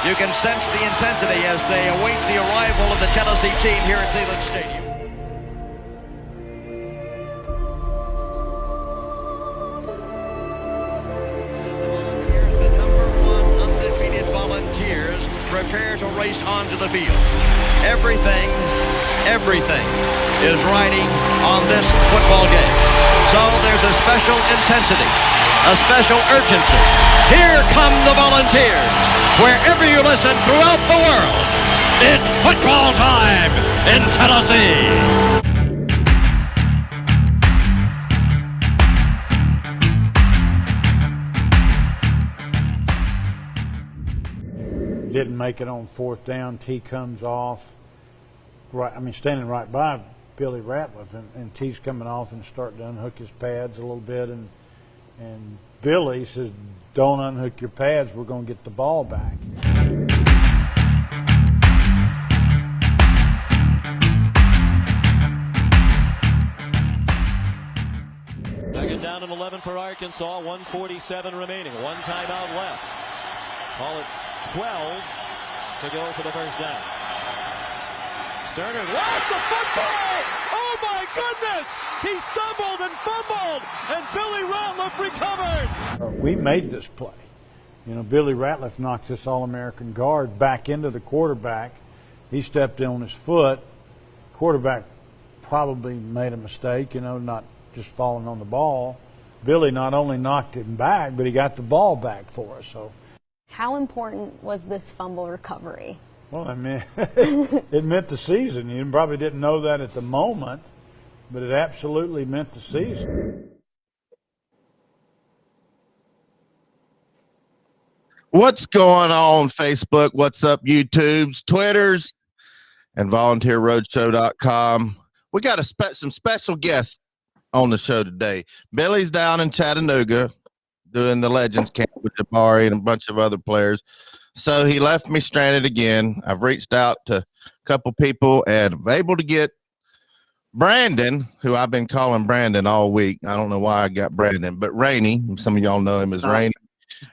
You can sense the intensity as they await the arrival of the Tennessee team here at Cleveland Stadium. The #1 undefeated Volunteers prepare to race onto the field. Everything is riding on this football game. So there's a special intensity, a special urgency. Here come the Volunteers. Wherever you listen throughout the world, it's football time in Tennessee. Didn't make it on 4th down. T comes off. Standing right by Billy Ratliff, and T's coming off and starting to unhook his pads a little bit, and Billy says, "Don't unhook your pads. We're going to get the ball back." Second down and 11 for Arkansas. 1:47 remaining. One timeout left. Call it 12 to go for the first down. Sterner lost the football! Oh my goodness! He stumbled and fumbled, and Billy Ratliff recovered. We made this play. Billy Ratliff knocked this All-American guard back into the quarterback. He stepped in on his foot. Quarterback probably made a mistake, not just falling on the ball. Billy not only knocked him back, but he got the ball back for us. So, how important was this fumble recovery? Well, it meant the season. You probably didn't know that at the moment, but it absolutely meant the season. What's going on, Facebook? What's up, YouTubes, Twitters, and VolunteerRoadshow.com? We got some special guests on the show today. Billy's down in Chattanooga doing the Legends Camp with Jabari and a bunch of other players. So he left me stranded again. I've reached out to a couple people and I'm able to get Brandon, who I've been calling Brandon all week. I don't know why I got Brandon, but Rainey. Some of y'all know him as Rainey.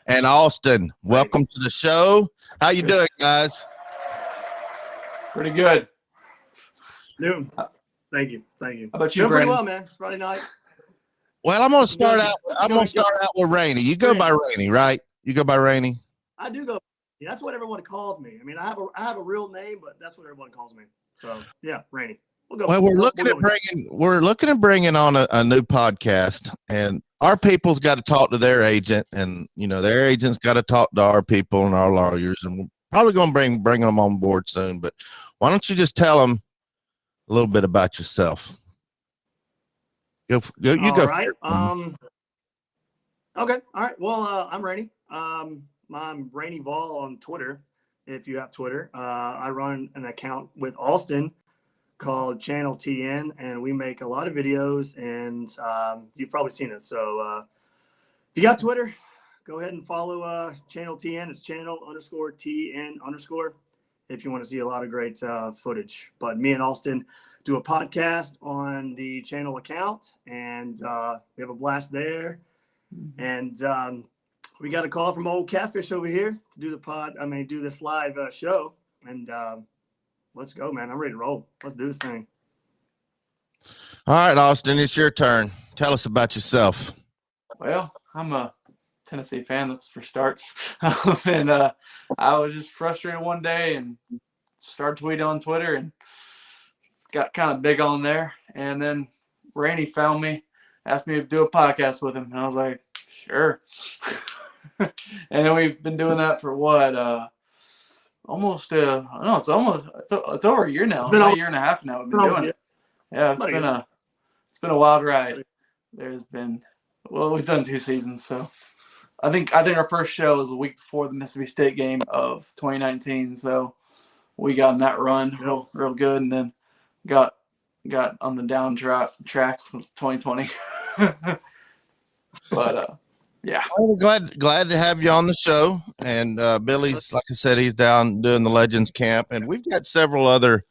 And Austin, welcome to the show. How you doing, guys? Pretty good. Dude, thank you. How about you, Doing pretty Brandon? well, man. It's Friday night. Well, I'm gonna start out with Rainey. You go by Rainey, right? You go by Rainey. I do go. Yeah, that's what everyone calls me. I have a real name, but that's what everyone calls me. So yeah, Rainey. We'll go. Well, we're looking at bringing on a new podcast, and our people's got to talk to their agent, and their agent's got to talk to our people and our lawyers, and we're probably going to bring them on board soon. But why don't you just tell them a little bit about yourself? You go. Right. Okay. All right. Well, I'm Rainey. I'm Rainey Vol on Twitter. If you have Twitter, I run an account with Austin called Channel TN, and we make a lot of videos, and you've probably seen it. So if you got Twitter, go ahead and follow Channel TN. It's channel_TN_, if you want to see a lot of great footage. But me and Austin do a podcast on the channel account, and we have a blast there. And we got a call from old Catfish over here to do do this live show, and let's go, man. I'm ready to roll. Let's do this thing. All right, Austin, it's your turn. Tell us about yourself. Well, I'm a Tennessee fan, that's for starts. And I was just frustrated one day and started tweeting on Twitter, and it's got kind of big on there. And then Rainey found me, asked me to do a podcast with him, and I was like, sure. And then we've been doing that for what? Almost it's over a year now. About a year and a half now we've been doing it. Yeah, it's been a wild ride. We've done 2 seasons, so I think our first show was the week before the Mississippi State game of 2019. So we got in that run real good, and then got on the down track with 2020. But yeah. Well, glad to have you on the show. And Billy's, like I said, he's down doing the Legends Camp, and we've got several other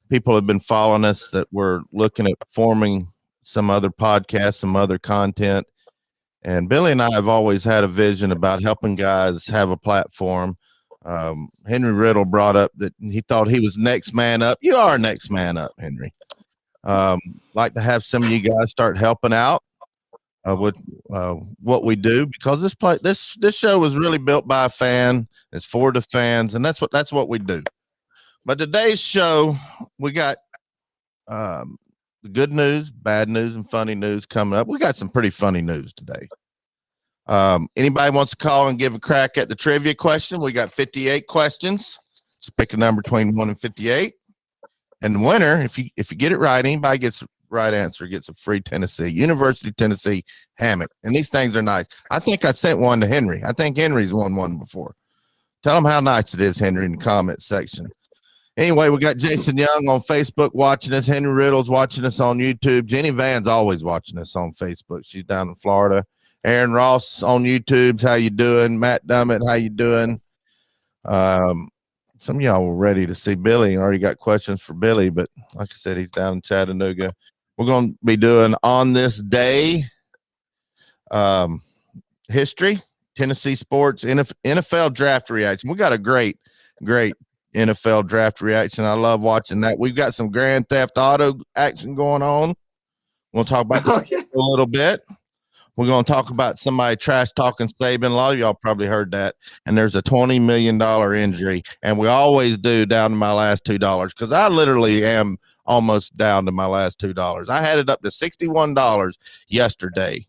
people who have been following us that we're looking at forming some other podcasts, some other content. And Billy and I have always had a vision about helping guys have a platform. Henry Riddle brought up that he thought he was next man up. You are next man up, Henry. Like to have some of you guys start helping out with what we do, because this show was really built by a fan. It's for the fans, and that's what we do. But today's show, we got the good news, bad news, and funny news coming up. We got some pretty funny news today. Anybody wants to call and give a crack at the trivia question? We got 58 questions. Just pick a number between 1 and 58. And the winner, if you get it right, anybody gets the right answer gets a free University of Tennessee hammock. And these things are nice. I think I sent one to Henry. I think Henry's won one before. Tell him how nice it is, Henry, in the comment section. Anyway, we got Jason Young on Facebook watching us. Henry Riddle's watching us on YouTube. Jenny Van's always watching us on Facebook. She's down in Florida. Aaron Ross on YouTube's how you doing? Matt Dummett, how you doing? Some of y'all were ready to see Billy. Already got questions for Billy, but like I said, he's down in Chattanooga. We're going to be doing on this day history, Tennessee sports, NFL draft reaction. We got a great NFL draft reaction. I love watching that. We've got some Grand Theft Auto action going on. We'll talk about this a little bit. We're going to talk about somebody trash talking Saban. A lot of y'all probably heard that. And there's a $20 million injury. And we always do down to my last $2 because I literally am almost down to my last $2. I had it up to $61 yesterday.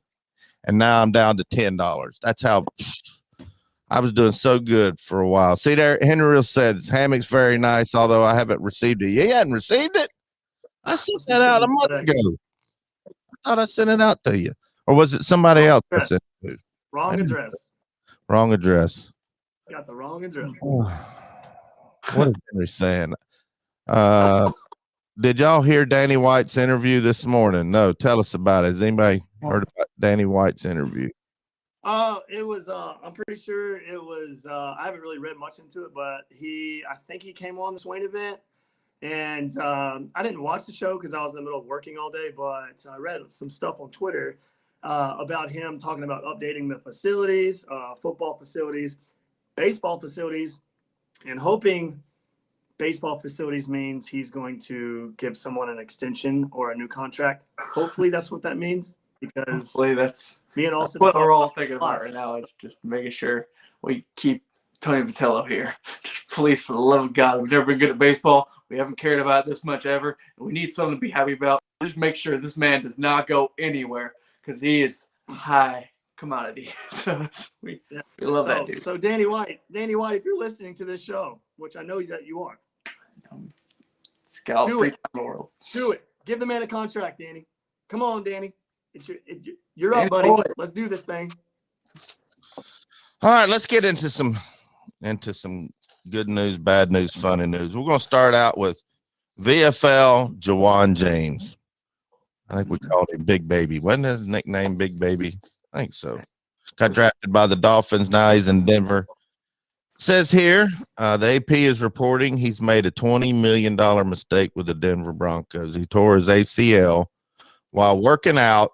And now I'm down to $10. That's how I was doing so good for a while. See there, Henry said hammock's very nice, although I haven't received it. You hadn't received it? I sent that out a month ago. I thought I sent it out to you. Or was it somebody else that sent it to? Wrong address. Wrong address. Got the wrong address. What is Henry saying? Did y'all hear Danny White's interview this morning? No, tell us about it. Has anybody heard about Danny White's interview? It was I'm pretty sure it was I haven't really read much into it, but I think he came on the Swain event, and I didn't watch the show because I was in the middle of working all day, but I read some stuff on Twitter about him talking about updating the facilities, football facilities, baseball facilities, and hoping baseball facilities means he's going to give someone an extension or a new contract. Hopefully that's what that means, because hopefully that's me and Austin what we're all thinking about right now. Is just making sure we keep Tony Vitello here. Just please, for the love of God, we've never been good at baseball. We haven't cared about it this much ever. And we need something to be happy about. Just make sure this man does not go anywhere, because he is high commodity. So we love that dude. So Danny White, if you're listening to this show, which I know that you are, scout free time in the world. Do it. Give the man a contract, Danny. Come on, Danny. You're up, buddy. Let's do this thing. All right, let's get into some good news, bad news, funny news. We're going to start out with VFL Jawan James. I think we called him Big Baby. Wasn't his nickname Big Baby? I think so. Got drafted by the Dolphins. Now he's in Denver. Says here, the AP is reporting he's made a $20 million mistake with the Denver Broncos. He tore his ACL while working out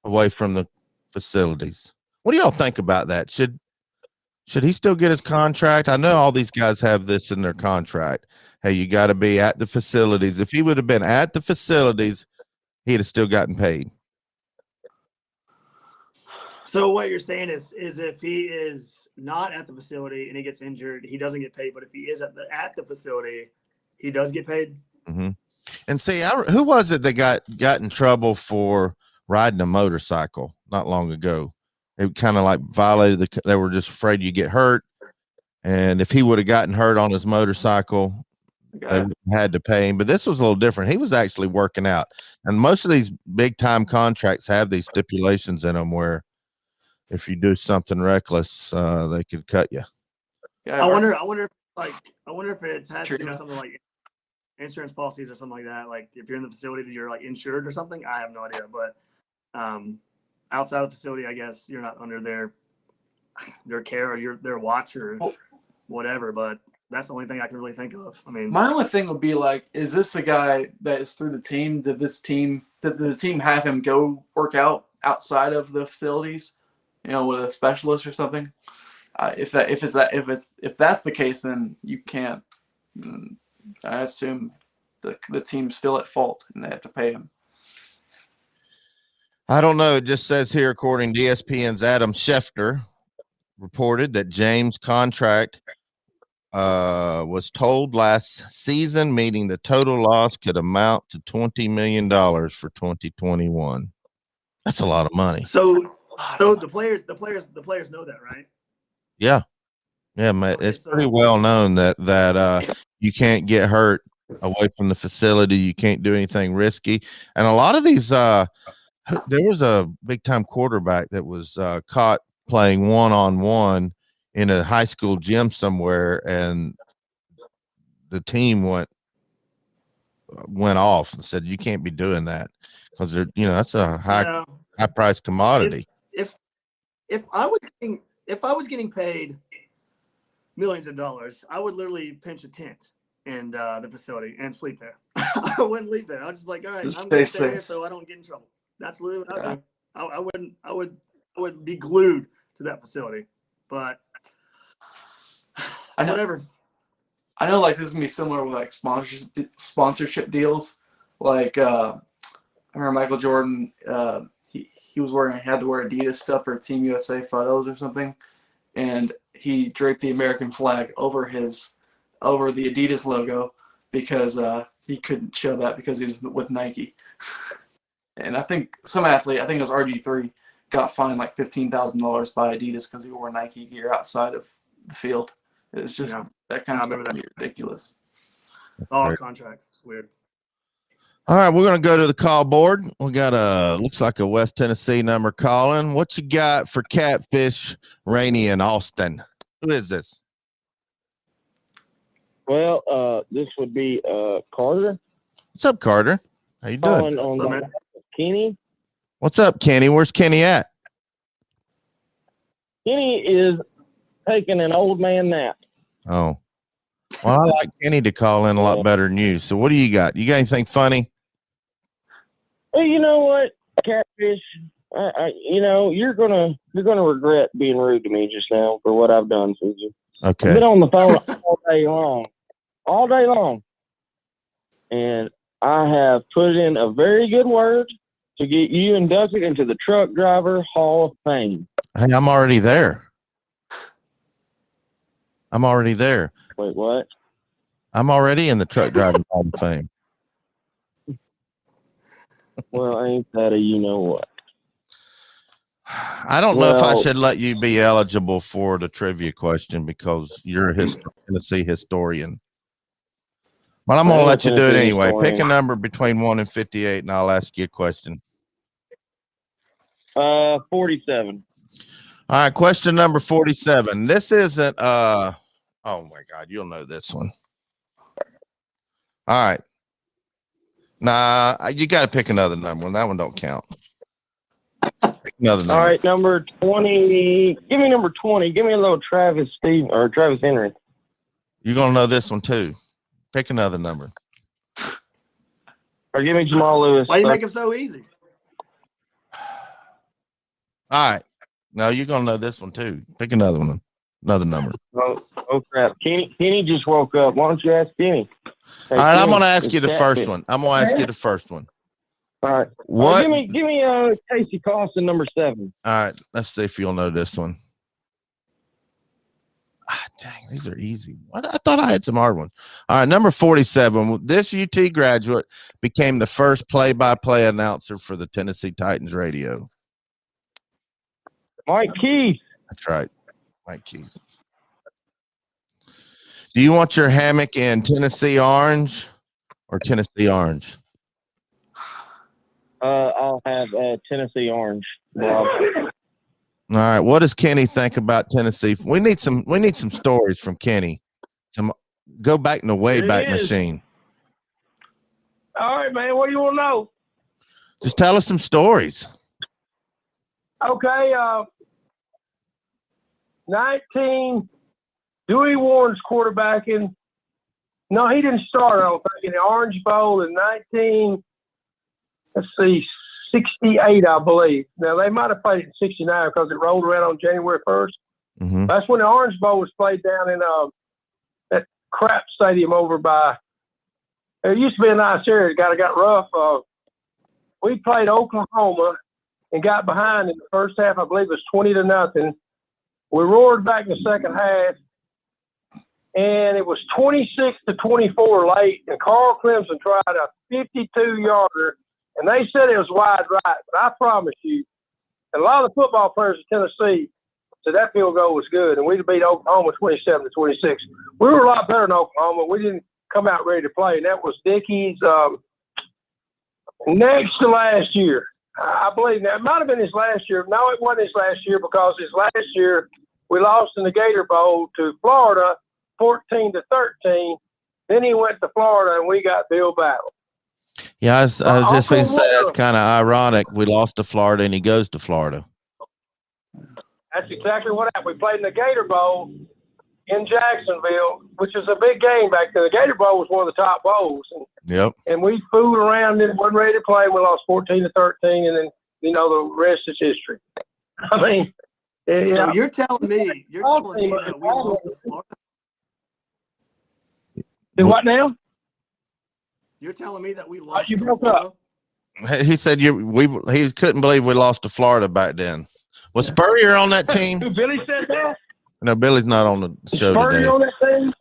away from the facilities. What do y'all think about that? Should he still get his contract? I know all these guys have this in their contract. Hey, you got to be at the facilities. If he would have been at the facilities, he'd have still gotten paid. So what you're saying is if he is not at the facility and he gets injured, he doesn't get paid. But if he is at the facility, he does get paid. Mm-hmm. And see, who was it that got in trouble for riding a motorcycle not long ago? It kind of like violated they were just afraid you get hurt. And if he would have gotten hurt on his motorcycle, they had to pay him. But this was a little different. He was actually working out. And most of these big time contracts have these stipulations in them where if you do something reckless, they could cut you. Yeah, I wonder if it has to do with something like insurance policies or something like that. Like if you're in the facility that you're like insured or something. I have no idea, but outside of the facility, I guess you're not under their care or their watch or whatever. But that's the only thing I can really think of. I mean, my only thing would be like, is this a guy that is through the team? Did the team have him go work out outside of the facilities? With a specialist or something. if that's the case, then you can't. I assume the team's still at fault and they have to pay him. I don't know. It just says here, according to ESPN's Adam Schefter, reported that James' contract was told last season, meaning the total loss could amount to $20 million for 2021. That's a lot of money. So the players know that, right? Yeah. Yeah, man. Okay, it's pretty well known that you can't get hurt away from the facility. You can't do anything risky. And a lot of these, there was a big time quarterback that was caught playing one-on-one in a high school gym somewhere, and the team went off and said, you can't be doing that, because they're, that's a high price commodity. If I was getting paid millions of dollars, I would literally pinch a tent in the facility and sleep there. I wouldn't leave there. I was just like, all right, I'm going to stay here so I don't get in trouble. That's literally what I do. I would be glued to that facility, but whatever. I know, like, this is gonna be similar with like sponsorship deals. Like, I remember Michael Jordan. He had to wear Adidas stuff for Team USA photos or something, and he draped the American flag over the Adidas logo because he couldn't show that because he was with Nike. And I think some athlete, I think it was RG3, got fined like $15,000 by Adidas because he wore Nike gear outside of the field. It's just that kind of stuff would be ridiculous. All contracts. It's weird. All right, we're going to go to the call board. We got looks like a West Tennessee number calling. What you got for Catfish, Rainey, and Austin? Who is this? Well, this would be Carter. What's up, Carter? How you doing? What's up, man? Kenny. What's up, Kenny? Where's Kenny at? Kenny is taking an old man nap. Oh. Well, I like Kenny to call in a lot better than you. So what do you got? You got anything funny? Well, you know what, Catfish? You're gonna regret being rude to me just now for what I've done for you. Okay. I've been on the phone all day long, and I have put in a very good word to get you inducted into the Truck Driver Hall of Fame. Hey, I'm already there. Wait, what? I'm already in the Truck Driver Hall of Fame. Well, ain't that a you-know-what? I don't know if I should let you be eligible for the trivia question because you're a Tennessee historian. But I'm going to let you do it anyway. Pick a number between 1 and 58, and I'll ask you a question. 47. All right, question number 47. This isn't oh my God, you'll know this one. All right. Nah, you got to pick another number. That one don't count. Pick another number. All right, number 20. Give me number 20. Give me a little Travis Henry. You're going to know this one too. Pick another number. Or give me Jamal Lewis. Why you make it so easy? All right. No, you're going to know this one too. Pick another one. Another number. Oh crap. Kenny just woke up. Why don't you ask Kenny? Hey, all right, Kenny, I'm going to ask you the first one. All right. What? Give me Casey Carlson, number 7. All right. Let's see if you'll know this one. Dang, these are easy. I thought I had some hard ones. All right, number 47. This UT graduate became the first play-by-play announcer for the Tennessee Titans radio. Mike Keith. That's right. Mike Keith. Do you want your hammock in Tennessee orange or Tennessee orange? I'll have Tennessee orange. Bob. All right. What does Kenny think about Tennessee? We need some stories from Kenny. Go back in the Wayback Machine. All right, man. What do you want to know? Just tell us some stories. Okay. 19. Dewey Warren's quarterbacking. No, he didn't start. I don't think in the Orange Bowl in 1968, I believe. Now they might have played in '69 because it rolled around on January 1st. Mm-hmm. That's when the Orange Bowl was played down in that crap stadium over by. It used to be a nice area. It got rough. We played Oklahoma and got behind in the first half. I believe it was 20-0. We roared back in the second half, and it was 26-24 late. And Carl Clemson tried a 52-yarder, and they said it was wide right. But I promise you, and a lot of the football players in Tennessee said that field goal was good, and we beat Oklahoma 27-26. We were a lot better than Oklahoma. We didn't come out ready to play, and that was Dickey's next to last year. I believe that. It might have been his last year. No, it wasn't his last year, because his last year we lost in the Gator Bowl to Florida 14-13. Then he went to Florida, and we got Bill Battle. Yeah, I was just going to say that's kind of ironic. We lost to Florida, and he goes to Florida. That's exactly what happened. We played in the Gator Bowl in Jacksonville, which is a big game back then. The Gator Bowl was one of the top bowls. Yep. And we fooled around and wasn't ready to play. We lost 14-13, and then, the rest is history. I mean, So you're telling me that we lost to Florida? Do what now? You're telling me that we lost You to broke Florida? up. He said he couldn't believe we lost to Florida back then. Was Spurrier on that team? Who, Billy said that? No, Billy's not on the show Spurrier today. on that team?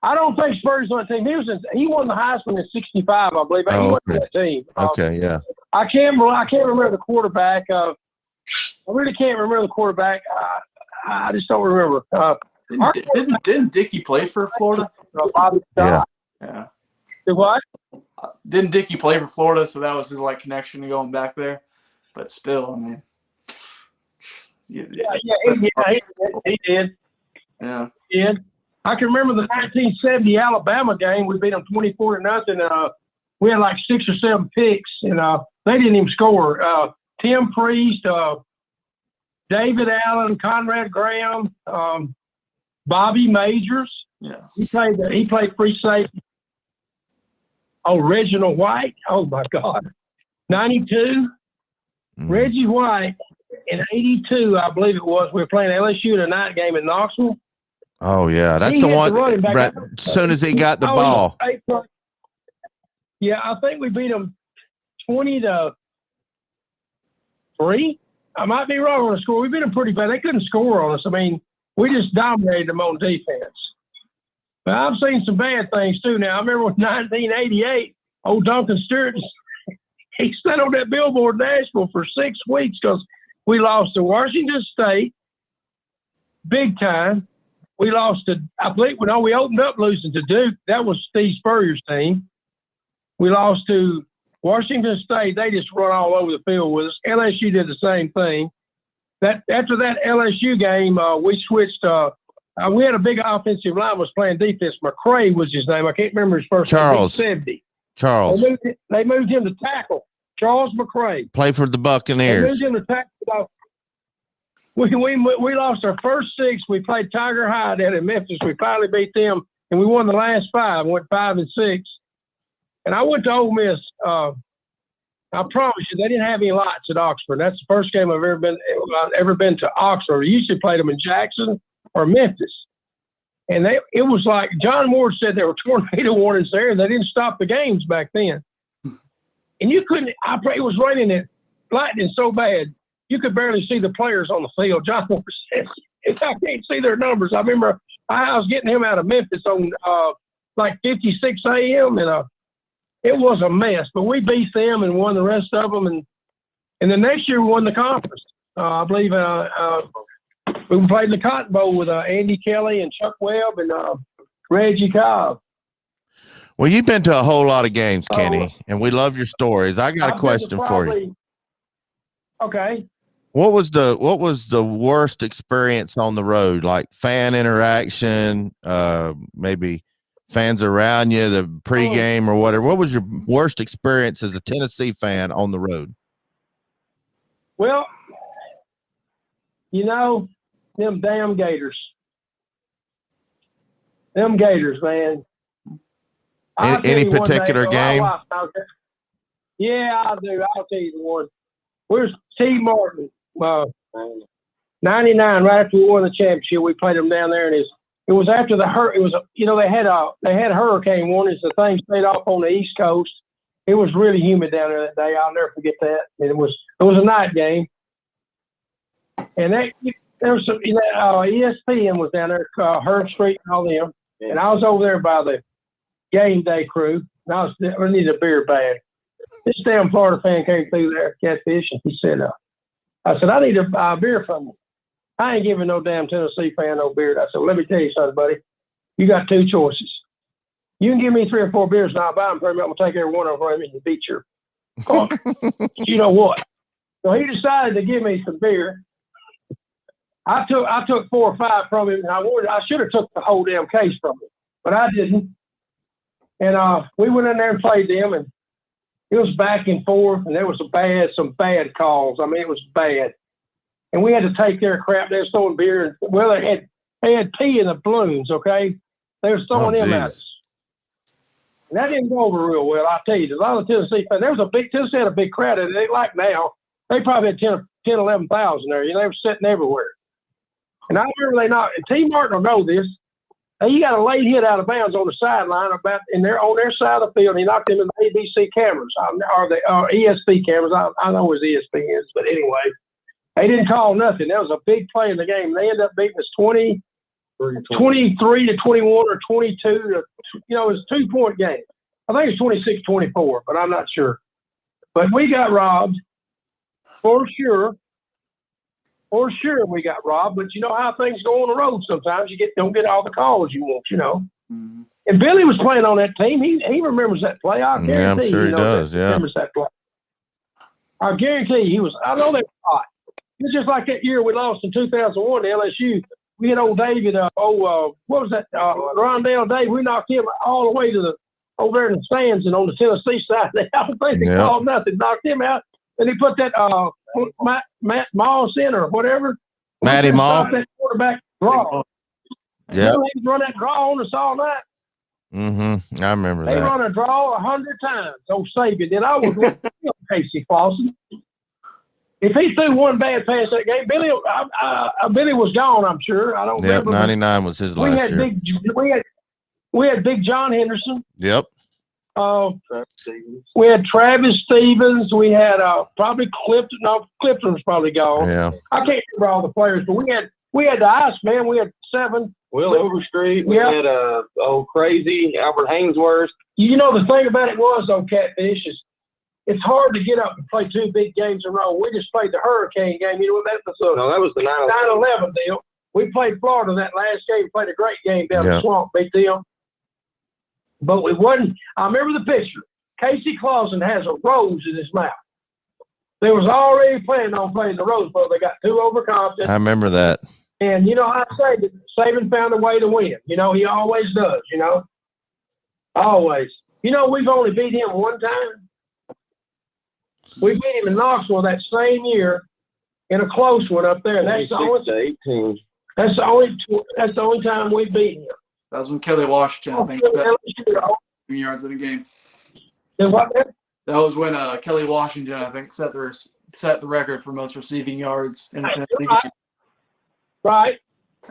I don't think Spurrier's on the team. He won the Heisman in '65, I believe. He won that team. Okay, yeah. I can't remember the quarterback. I really can't remember the quarterback. I just don't remember. Didn't Dickey play for Florida? Bobby Yeah. Yeah. Did what? Didn't Dickey play for Florida? So that was his connection to going back there. But still, I mean. He did. Yeah. He did. I can remember the 1970 Alabama game. We beat them 24-0. We had 6 or 7 picks, and they didn't even score. Tim Priest, David Allen, Conrad Graham, Bobby Majors. Yeah. He played free safety. Oh, Reginald White. Oh my God. 92. Reggie White in 82, I believe it was. We were playing LSU in a night game in Knoxville. Oh yeah, that's the one. Right, as soon as he got the ball. Yeah, I think we beat them 20-3. I might be wrong on the score. We beat them pretty bad. They couldn't score on us. I mean, we just dominated them on defense. But I've seen some bad things too. Now I remember in 1988, old Duncan Stewart, he sat on that billboard in Nashville for 6 weeks because we lost to Washington State, big time. We lost to, I believe, we opened up losing to Duke. That was Steve Spurrier's team. We lost to Washington State. They just run all over the field with us. LSU did the same thing. After that LSU game, we switched. We had a big offensive line was playing defense. McCray was his name. I can't remember his first name. 70. Charles. They moved him to tackle. Charles McCray. Play for the Buccaneers. They moved him to tackle. We lost our first 6. We played Tiger High down in Memphis. We finally beat them, and we won the last 5. Went 5-6. And I went to Ole Miss. I promise you, they didn't have any lights at Oxford. That's the first game I've ever been to Oxford. We usually played them in Jackson or Memphis. And it was like John Moore said there were tornado warnings there, and they didn't stop the games back then. And you couldn't. It was raining and lightning so bad you could barely see the players on the field. John Moore said, "I can't see their numbers." I remember I was getting him out of Memphis on 56 a.m. and it was a mess. But we beat them and won the rest of them, and the next year we won the conference. I believe we played in the Cotton Bowl with Andy Kelly and Chuck Webb and Reggie Cobb. Well, you've been to a whole lot of games, Kenny, and we love your stories. I got a question for you. Okay. What was the worst experience on the road? Like fan interaction, maybe fans around you, the pregame or whatever. What was your worst experience as a Tennessee fan on the road? Well, them damn Gators. Them Gators, man. Any particular game? Yeah, I do. I'll tell you the one. Where's T. Martin? '99, right after we won the championship, we played them down there, and it was after the it was, you know, they had hurricane warnings. The thing stayed off on the East Coast. It was really humid down there that day. I'll never forget that. And it was a night game, and there was some, ESPN was down there, Herb Street and all them, and I was over there by the game day crew, and I needed a beer bag. This damn Florida fan came through there, Catfish, and he said, I said, I need a beer from you. I ain't giving no damn Tennessee fan no beer. I said, let me tell you something, buddy. You got two choices. You can give me 3 or 4 beers, and I'll buy them for you. I'm going to take every one of them from you and beat your you know what? So he decided to give me some beer. I took 4 or 5 from him, and I should have took the whole damn case from him, but I didn't. And we went in there and played them, and it was back and forth, and there was some bad calls. I mean, it was bad. And we had to take their crap. They were throwing beer. Well, they had pee in the balloons, okay? They were throwing them at us. And that didn't go over real well, I'll tell you. A lot of Tennessee fans, Tennessee had a big crowd. And they like now, they probably had 10, 11,000 there. You know, they were sitting everywhere. And I remember T. Martin will know this. He got a late hit out of bounds on the sideline on their side of the field. And he knocked him in the ABC cameras, or the ESP cameras. I know where ESP is, but anyway. They didn't call nothing. That was a big play in the game. They ended up beating us 23 to 21 or 22 to, you know, it was a 2-point game. I think it was 26-24, but I'm not sure. But we got robbed for sure. For sure we got robbed, but you know how things go on the road sometimes. You don't get all the calls you want, you know. Mm-hmm. And Billy was playing on that team. He remembers that play. I guarantee. Yeah, I'm sure he does. Yeah. Remembers that play. I guarantee he was. I know they were hot. It's just like that year we lost in 2001 to LSU. We had old David, what was that? Rondell Dave. We knocked him all the way to over there in the stands and on the Tennessee side. I don't think they called nothing. Knocked him out. And he put that Matt Moss in or whatever. Matty Moss. That quarterback draw. Yeah. They run that draw on us all night. Mm-hmm. I remember that. They run a draw 100 times. Old Sabian. Then I was with Casey Clausen. If he threw one bad pass that game, Billy was gone, I'm sure. I don't remember. 99 was his last year. We had Big John Henderson. Yep. We had Travis Stevens. We had probably Clifton. No, Clifton was probably gone. Yeah. I can't remember all the players, but we had the Iceman. We had 7. Will Overstreet. We had crazy Albert Hainsworth. You know, the thing about it was, though, Catfish, is it's hard to get up and play 2 big games in a row. We just played the hurricane game. You know what that was? No, that was the 9/11 deal. We played Florida that last game. We played a great game down the swamp, big deal. But we wasn't. I remember the picture. Casey Clausen has a rose in his mouth. They was already planning on playing the Rose Bowl. They got too overconfident. I remember that. And you know, I say that Saban found a way to win. You know, he always does. You know, always. You know, we've only beat him one time. We beat him in Knoxville that same year in a close one up there. That's the only time we beat him. That was when Kelly Washington, I think, set yards in a game. What? That was when Kelly Washington, I think, set the record for most receiving yards in a Tennessee game. Right.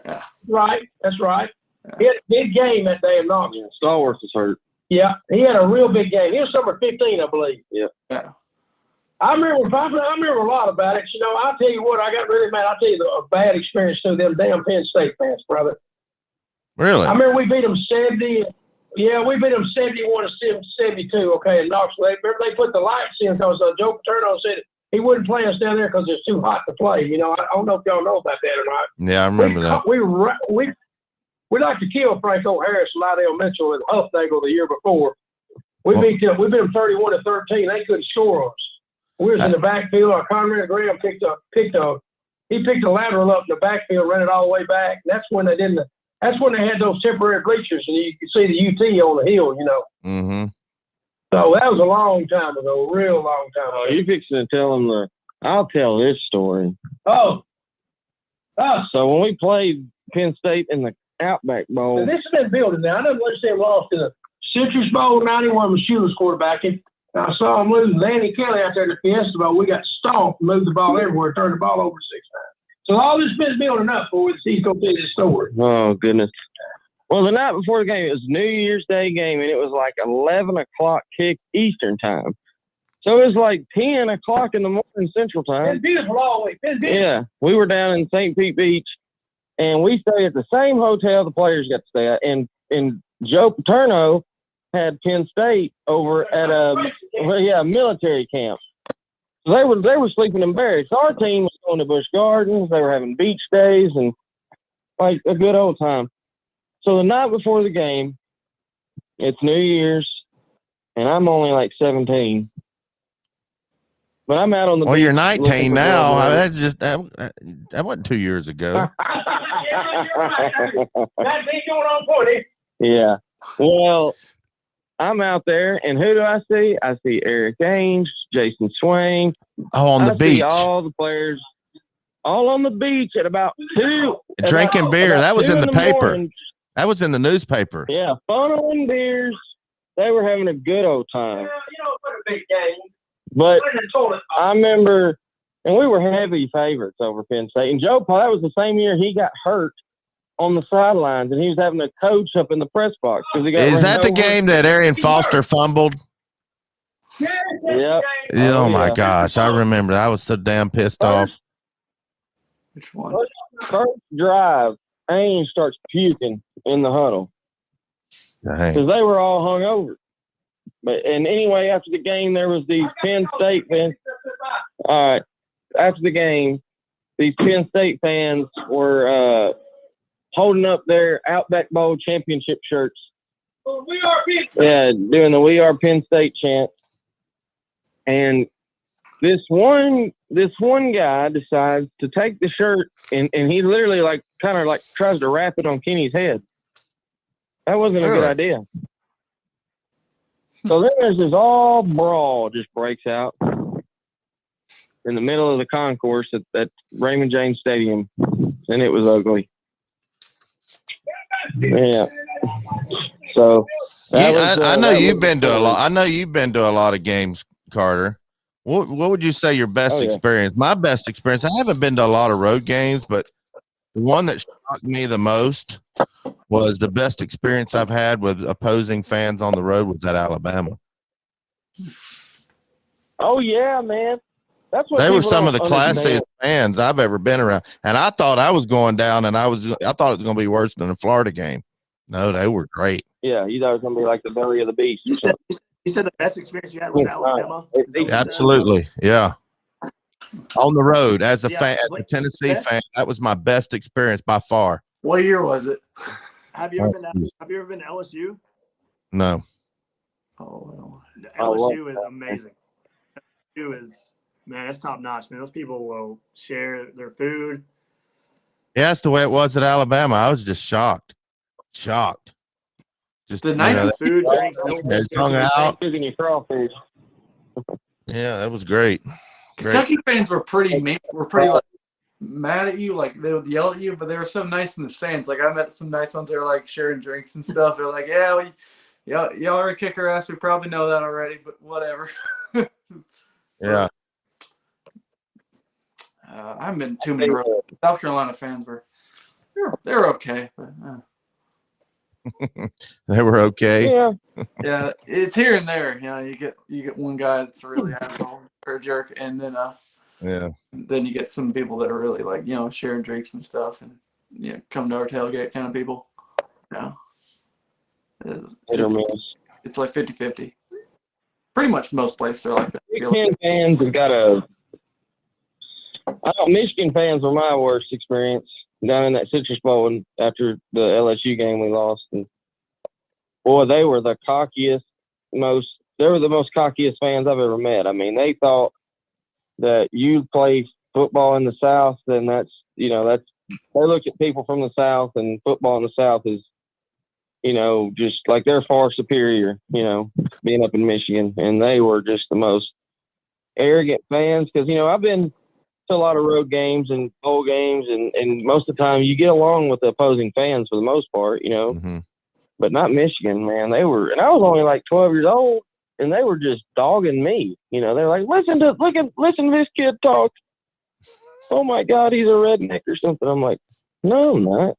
Yeah. Right. That's right. Yeah. He had a big game that day in Knoxville. Stallworth was hurt. Yeah, he had a real big game. He was number 15, I believe. Yeah. I remember a lot about it. You know, I'll tell you what, I got really mad. I'll tell you a bad experience to them damn Penn State fans, brother. Really? I remember we beat them 70. Yeah, we beat them 71 to 72. Okay, in Knoxville. Remember they put the lights in because Joe Paterno said he wouldn't play us down there because it's too hot to play. You know, I don't know if y'all know about that or not. Yeah, I remember that. We like to kill Franco Harris, Lydell Mitchell, and Huffnagel the year before. We beat them 31 to 13. They couldn't score on us. We was in the backfield. Conrad Graham picked a lateral up in the backfield, ran it all the way back. And that's when they had those temporary bleachers, and you could see the UT on the hill, you know. Mm-hmm. So that was a long time ago, real long time ago. Oh, you fixing to tell them I'll tell this story. Oh. So when we played Penn State in the Outback Bowl. This has been building now. I never understand lost in the Citrus Bowl 91 when Shula was quarterbacking. I saw him lose Lanny Kelly out there at the Fiesta Bowl. We got stomped, moved the ball everywhere, turned the ball over 6 times. So all this been building up for he's going to tell the story. Oh, goodness. Well, the night before the game, it was New Year's Day game, and it was like 11 o'clock kick Eastern time. So it was like 10 o'clock in the morning Central time. It's beautiful always. It's beautiful. Yeah, we were down in St. Pete Beach, and we stayed at the same hotel the players got to stay at. And Joe Paterno had Penn State over at a military camp. So they were sleeping in barracks. Our team was going to Busch Gardens. They were having beach days and like a good old time. So the night before the game, it's New Year's, and I'm only like 17. But I'm out on the beach. Well, you're 19 now. I mean, that wasn't 2 years ago. Yeah. Well, I'm out there, and who do I see? I see Eric Ainge, Jason Swain. Oh, on the beach. See all the players all on the beach at about 2. Drinking beer. That was in the paper. Morning. That was in the newspaper. Yeah, funneling beers. They were having a good old time. What a big game. But I remember, and we were heavy favorites over Penn State. And Joe Paul, that was the same year he got hurt on the sidelines, and he was having a coach up in the press box. Is that the game that Arian Foster fumbled? Yep. Oh, my gosh. I remember. I was so damn pissed off. Which one? First drive, Ainge starts puking in the huddle because they were all hung over. And anyway, after the game, there was these Penn State fans. All right. After the game, these Penn State fans were holding up their Outback Bowl championship shirts. We are Penn State. Yeah, doing the "We Are Penn State" chant. And this one guy decides to take the shirt and he literally kind of tries to wrap it on Kenny's head. That wasn't a good idea. So then there's this all brawl just breaks out in the middle of the concourse at Raymond James Stadium, and it was ugly. Yeah. So I know you've been to a lot. I know you've been to a lot of games, Carter. What would you say your best experience? My best experience. I haven't been to a lot of road games, but the one that shocked me the most was the best experience I've had with opposing fans on the road was at Alabama. Oh yeah, man. That's what they were some of the classiest fans I've ever been around. And I thought I was going down, and I thought it was going to be worse than the Florida game. No, they were great. Yeah, you thought it was going to be like the belly of the beast. You said the best experience you had was Alabama? Absolutely, yeah. On the road as a fan, as a Tennessee fan, that was my best experience by far. What year was it? Have you ever been to LSU? No. Oh, LSU is amazing. LSU is, man, it's top notch, man. Those people will share their food. Yeah, that's the way it was at Alabama. I was just shocked. Just the nice food, drinks, hung out. Yeah, that was great. Kentucky fans were pretty mad at you, like they would yell at you, but they were so nice in the stands. Like I met some nice ones that were like sharing drinks and stuff. They're like, "Yeah, y'all are a kicker ass. We probably know that already, but whatever." Yeah. I haven't been too many. South Carolina fans they're okay, but. They were okay. Yeah, it's here and there. You know, you get one guy that's a really asshole or a jerk, and then then you get some people that are really like, you know, sharing drinks and stuff, and come to our tailgate kind of people. Yeah, it's like 50-50. Pretty much most places are like that. Michigan fans have got Michigan fans were my worst experience down in that Citrus Bowl and after the LSU game we lost. And boy, they were the most cockiest fans I've ever met. I mean, they thought that you play football in the South, then they look at people from the South, and football in the South is, just like they're far superior, being up in Michigan. And they were just the most arrogant fans because, I've been to a lot of road games and bowl games, and most of the time you get along with the opposing fans for the most part, but not Michigan, man. And I was only like 12 years old, and they were just dogging me. They're like, listen to this kid talk. oh my God, he's a redneck or something. I'm like, no, I'm not.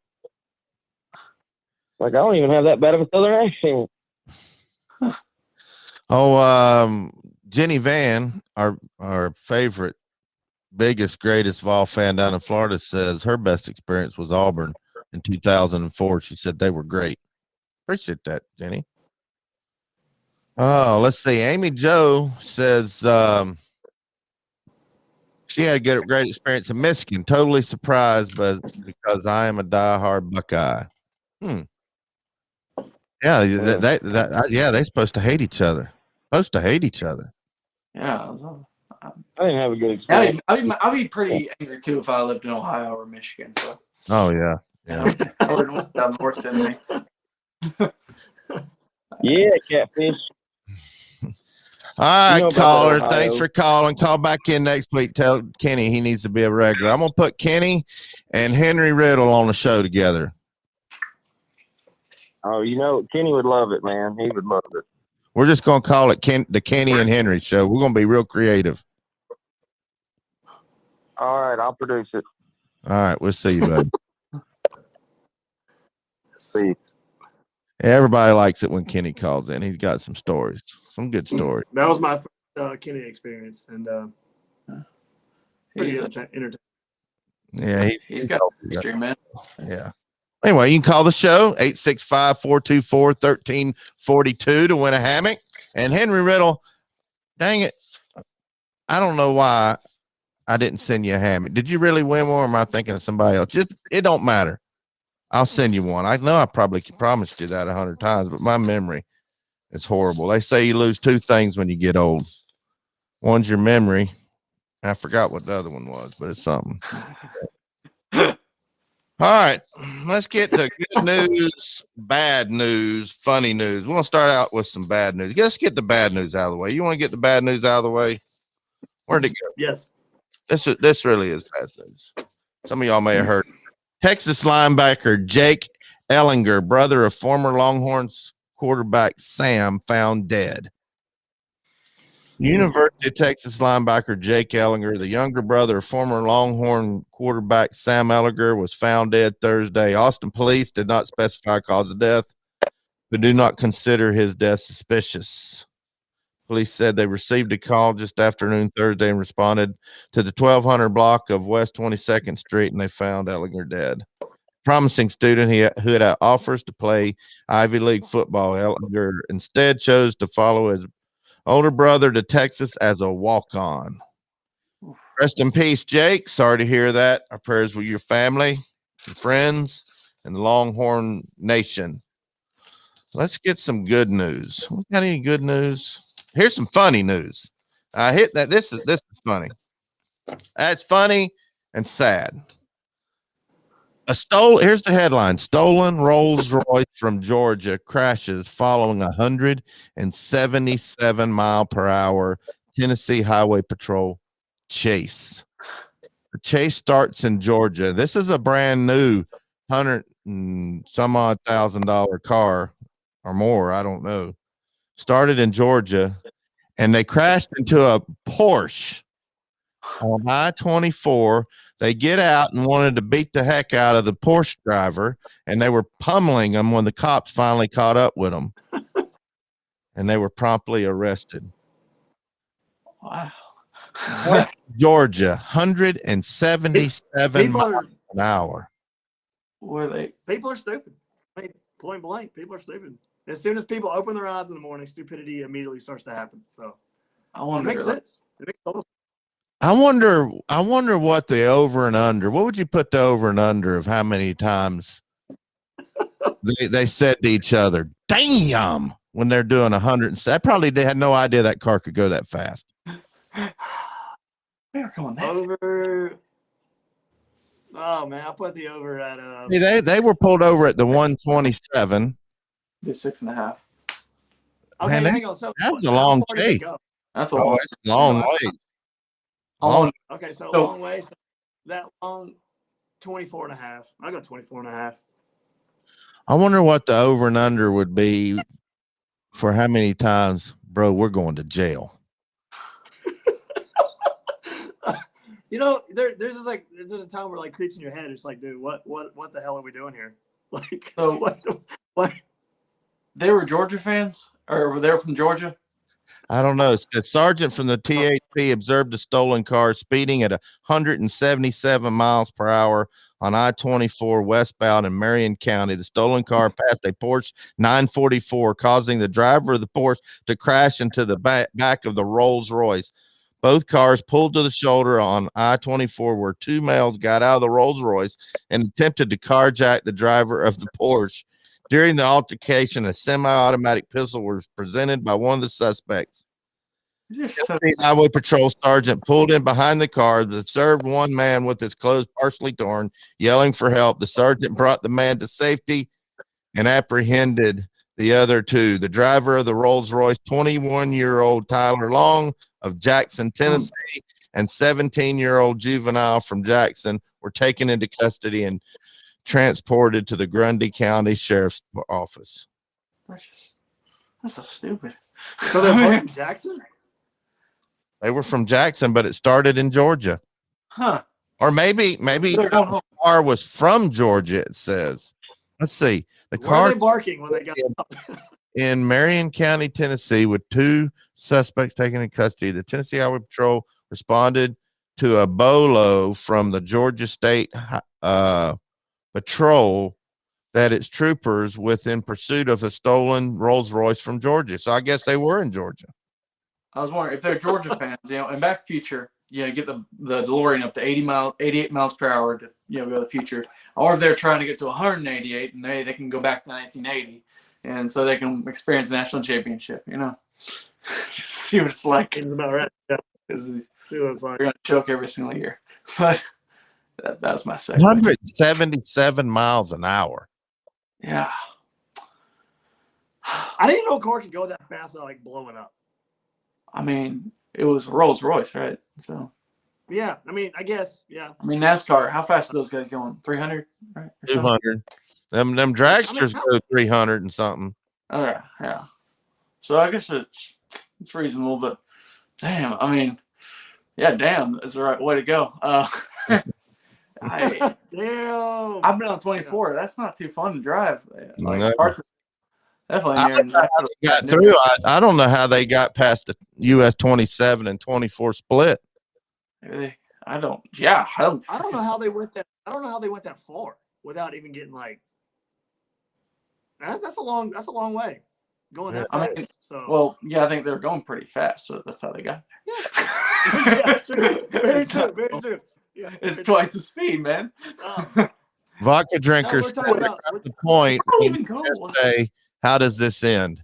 Like, I don't even have that bad of a Southern accent. Jenny Van, our favorite, biggest, greatest Vol fan down in Florida, says her best experience was Auburn in 2004. She said they were great. Appreciate that, Jenny. Oh, let's see. Amy Joe says she had a great experience in Michigan. Totally surprised, but because I am a diehard Buckeye. Yeah, they're supposed to hate each other. Yeah. I didn't have a good experience. I'd be pretty angry too if I lived in Ohio or Michigan. So. Oh yeah. I wouldn't want that horse in me. Yeah, catfish. All right, caller. Thanks for calling. Call back in next week. Tell Kenny he needs to be a regular. I'm gonna put Kenny and Henry Riddle on the show together. Oh, Kenny would love it, man. He would love it. We're just gonna call it the Kenny and Henry show. We're gonna be real creative. All right, I'll produce it. All right, we'll see you, buddy. See you. Everybody likes it when Kenny calls in. He's got some stories, some good stories. That was my first Kenny experience, and pretty entertaining. Yeah, he's got history, man. Yeah. Anyway, you can call the show 865-424-1342 to win a hammock. And Henry Riddle, dang it, I don't know why I didn't send you a hammock. Did you really win one, or am I thinking of somebody else? It don't matter. I'll send you one. I know I probably promised you that 100 times, but my memory is horrible. They say you lose two things when you get old. One's your memory. I forgot what the other one was, but it's something. All right, let's get to good news, bad news, funny news. We're going to start out with some bad news. Let's get the bad news out of the way. You want to get the bad news out of the way? Where'd it go? Yes. This really is bad news. Some of y'all may have heard. Texas linebacker Jake Ellinger, brother of former Longhorns quarterback Sam, found dead. University of Texas linebacker Jake Ellinger, the younger brother of former Longhorn quarterback Sam Ellinger, was found dead Thursday. Austin police did not specify cause of death, but do not consider his death suspicious. Police said they received a call just afternoon Thursday and responded to the 1200 block of West 22nd Street, and they found Ellinger dead. Promising student who had offers to play Ivy League football, Ellinger instead chose to follow his older brother to Texas as a walk-on. Rest in peace, Jake. Sorry to hear that. Our prayers with your family, your friends, and the Longhorn Nation. Let's get some good news. We got any good news? Here's some funny news. I hit that. This is funny. That's funny and sad. Here's the headline: stolen Rolls Royce from Georgia crashes following 177-mile-per-hour Tennessee Highway Patrol chase. The chase starts in Georgia. This is a brand new $100,000 and some odd car or more. I don't know. Started in Georgia, and they crashed into a Porsche on I-24. They get out and wanted to beat the heck out of the Porsche driver, and they were pummeling them when the cops finally caught up with them, and they were promptly arrested. Wow. Georgia, 177 miles an hour. People are stupid. Point blank, people are stupid. As soon as people open their eyes in the morning, stupidity immediately starts to happen. So it makes sense. It makes total sense. I wonder what the over and under. What would you put the over and under of how many times they said to each other, "Damn," when they're doing 100? They had no idea that car could go that fast. Over. Oh man, I put the over at. They were pulled over at the 127. Be 6.5. Okay, Man, hang on. So that's a long chase. That's a long way. Okay, so a long way. So that long, 24.5. I got 24.5. I wonder what the over and under would be for how many times, bro, we're going to jail. there's just like there's a time where like creeps in your head. It's like, dude, what the hell are we doing here? Like, So what? they were Georgia fans, or were they from Georgia? I don't know. It says Sergeant from the THP observed a stolen car speeding at 177 miles per hour on I-24 westbound in Marion County. The stolen car passed a Porsche 944, causing the driver of the Porsche to crash into the back of the Rolls Royce. Both cars pulled to the shoulder on I-24, where two males got out of the Rolls Royce and attempted to carjack the driver of the Porsche. During the altercation, a semi-automatic pistol was presented by one of the suspects. The Highway Patrol sergeant pulled in behind the car, observed one man with his clothes partially torn, yelling for help. The sergeant brought the man to safety and apprehended the other two. The driver of the Rolls Royce, 21-year-old Tyler Long of Jackson, Tennessee, and 17-year-old juvenile from Jackson were taken into custody and transported to the Grundy County Sheriff's Office. That's so stupid. So they're both from Jackson? They were from Jackson, but it started in Georgia. Huh. Or maybe the car was from Georgia, it says. Let's see. The car were they barking when they got up? In Marion County, Tennessee, with two suspects taken in custody. The Tennessee Highway Patrol responded to a bolo from the Georgia State Patrol that its troopers within pursuit of a stolen Rolls Royce from Georgia. So I guess they were in Georgia. I was wondering if they're Georgia fans, in Back to the Future, get the DeLorean up to 88 miles per hour to, go to the future. Or if they're trying to get to 188 and they can go back to 1980 and so they can experience the national championship, see what it's like. It's about right. Yeah. They're going to choke every single year. But that was my second. 177 miles an hour. Yeah. I didn't know a car could go that fast without like blowing up. I mean, it was a Rolls Royce, right? So. Yeah, I mean, I guess, yeah. I mean, NASCAR, how fast are those guys going? 300, right? 200. Them dragsters go 300 and something. Oh, yeah. So I guess it's reasonable, but damn, I mean, damn, that's the right way to go. I've been on 24. That's not too fun to drive. Like No. parts of definitely. I don't know how they got through. I don't know how they got past the US 27 and 24 split. I don't know how they went that. I don't know how they went that far without even getting like. That's a long way going that fast. I mean, so I think they were going pretty fast, so that's how they got there. Yeah, true. Very true. Yeah, it's twice the speed, man. Vodka drinkers got the point. Say, how does this end?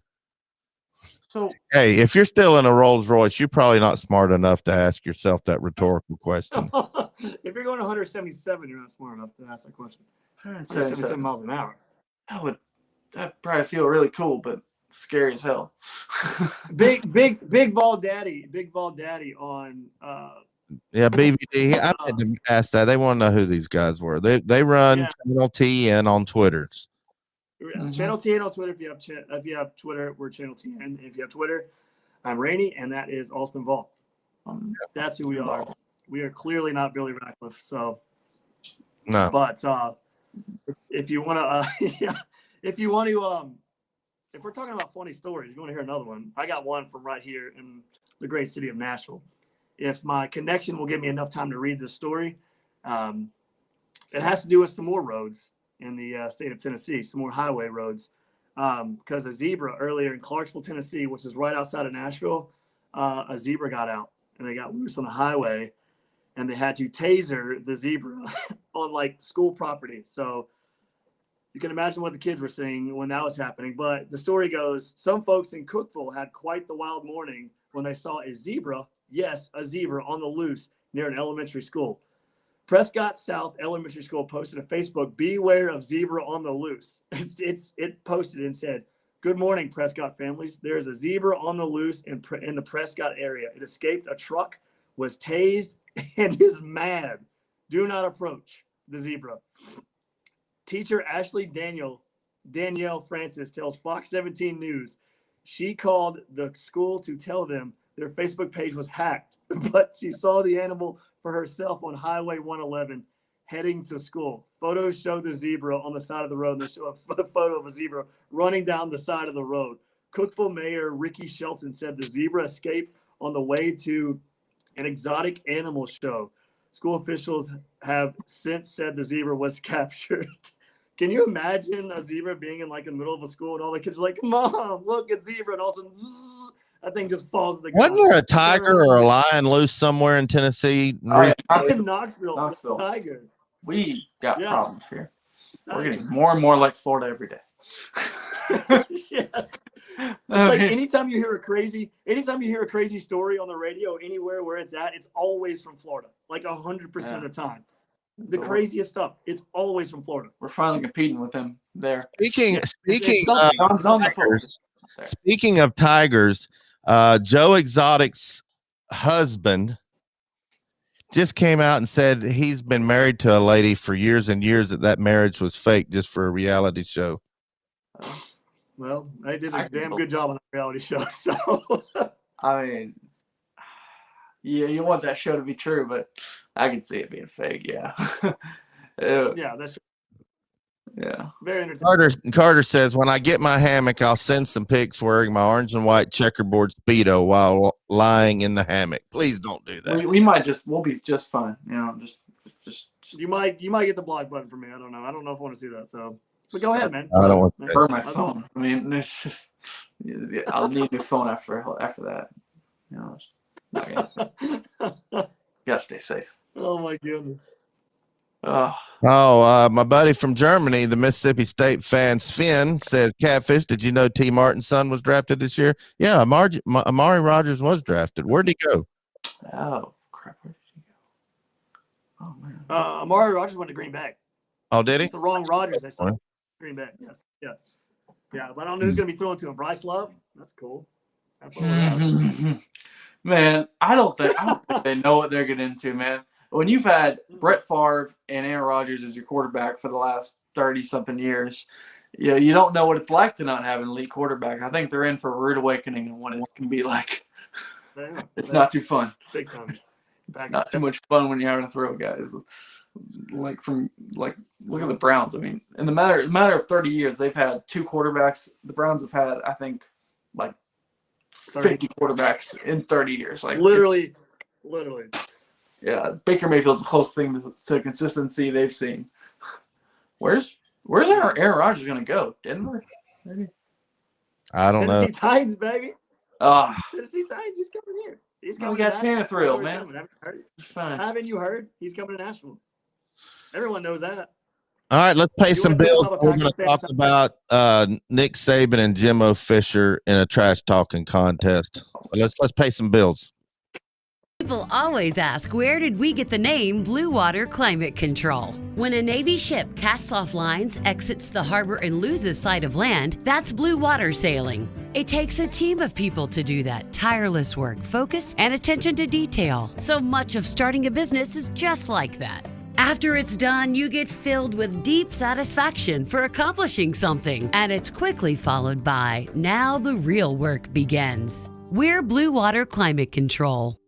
So, hey, if you're still in a Rolls Royce, you're probably not smart enough to ask yourself that rhetorical question. If you're going 177, you're not smart enough to ask that question. 177 miles an hour. That probably feel really cool, but scary as hell. big Vol Daddy on. Yeah, BVD. I had to ask that. They want to know who these guys were. They run Channel TN on Twitters. Mm-hmm. Channel TN on Twitter. If you have Twitter, we're Channel TN. If you have Twitter, I'm Rainey, and that is Austin Vol. That's who we are. We are clearly not Billy Ratcliffe. So no. But if you want to, if we're talking about funny stories, you want to hear another one? I got one from right here in the great city of Nashville. If my connection will give me enough time to read this story, it has to do with some more roads in the state of Tennessee, some more highway roads. Because a zebra earlier in Clarksville, Tennessee, which is right outside of Nashville, a zebra got out and they got loose on the highway, and they had to taser the zebra on like school property. So you can imagine what the kids were saying when that was happening. But the story goes, some folks in Cookeville had quite the wild morning when they saw a zebra. Yes, a zebra on the loose near an elementary school. Prescott South Elementary School posted a Facebook, beware of zebra on the loose. It posted and said, good morning, Prescott families. There's a zebra on the loose in the Prescott area. It escaped a truck, was tased, and is mad. Do not approach the zebra. Teacher Ashley Danielle Francis tells Fox 17 News she called the school to tell them their Facebook page was hacked, but she saw the animal for herself on Highway 111 heading to school. Photos show the zebra on the side of the road. And they show a photo of a zebra running down the side of the road. Cookeville Mayor Ricky Shelton said the zebra escaped on the way to an exotic animal show. School officials have since said the zebra was captured. Can you imagine a zebra being in like the middle of a school and all the kids are like, Mom, look, a zebra, and all of a sudden, zzz, that thing just falls to the ground. Wasn't there a tiger or a lion loose somewhere in Tennessee? It's in Knoxville. Tiger. We got problems here. We're getting more and more like Florida every day. Yes. It's like anytime you hear a crazy story on the radio, anywhere where it's at, it's always from Florida. Like 100% of the time. The craziest stuff. It's always from Florida. We're finally competing with them there. Speaking of tigers, Joe Exotic's husband just came out and said he's been married to a lady for years and years, that marriage was fake just for a reality show. Well, they did a damn good job on the reality show. So I mean, yeah, you want that show to be true, but I can see it being fake. Yeah. Yeah, that's very entertaining. Carter says, when I get my hammock, I'll send some pics wearing my orange and white checkerboard Speedo while lying in the hammock. Please don't do that. We'll be just fine. You know, just. You might get the block button for me. I don't know. I don't know if I want to see that. So, but go ahead, man. I don't want to burn my phone. I mean, it's just, I'll need a new phone after that. You know, gotta stay safe. Oh my goodness. My buddy from Germany, the Mississippi State fan Sven, says, Catfish, did you know T. Martin's son was drafted this year? Yeah, Amari Rogers was drafted. Where'd he go? Oh, crap. Where did he go? Oh, man. Amari Rogers went to Green Bay. Oh, did he? It's the wrong Rogers. They saw Green Bay. Yes. Yeah. Yeah, but I don't know who's going to be throwing to him. Bryce Love? That's cool. Man, I don't think they know what they're getting into, man. When you've had Brett Favre and Aaron Rodgers as your quarterback for the last 30-something years, you don't know what it's like to not have an elite quarterback. I think they're in for a rude awakening on what it can be like. It's not too fun. Big time. It's not too much fun when you're having to throw guys. Look at the Browns. I mean, in the matter of 30 years, they've had two quarterbacks. The Browns have had, I think, like 50 quarterbacks in 30 years. Like literally. Yeah, Baker Mayfield's the closest thing to consistency they've seen. Where's Aaron Rodgers going to go? Denver? Maybe? I don't know. Tennessee Titans, baby. Tennessee Titans. He's coming here. He's coming. We got Tannehill, man. Haven't you heard? He's coming to Nashville. Everyone knows that. All right, let's pay some bills. We're going to talk about Nick Saban and Jimbo Fisher in a trash talking contest. Let's pay some bills. People always ask, where did we get the name Blue Water Climate Control? When a Navy ship casts off lines, exits the harbor, and loses sight of land, that's blue water sailing. It takes a team of people to do that. Tireless work, focus, and attention to detail. So much of starting a business is just like that. After it's done, you get filled with deep satisfaction for accomplishing something. And it's quickly followed by, now the real work begins. We're Blue Water Climate Control.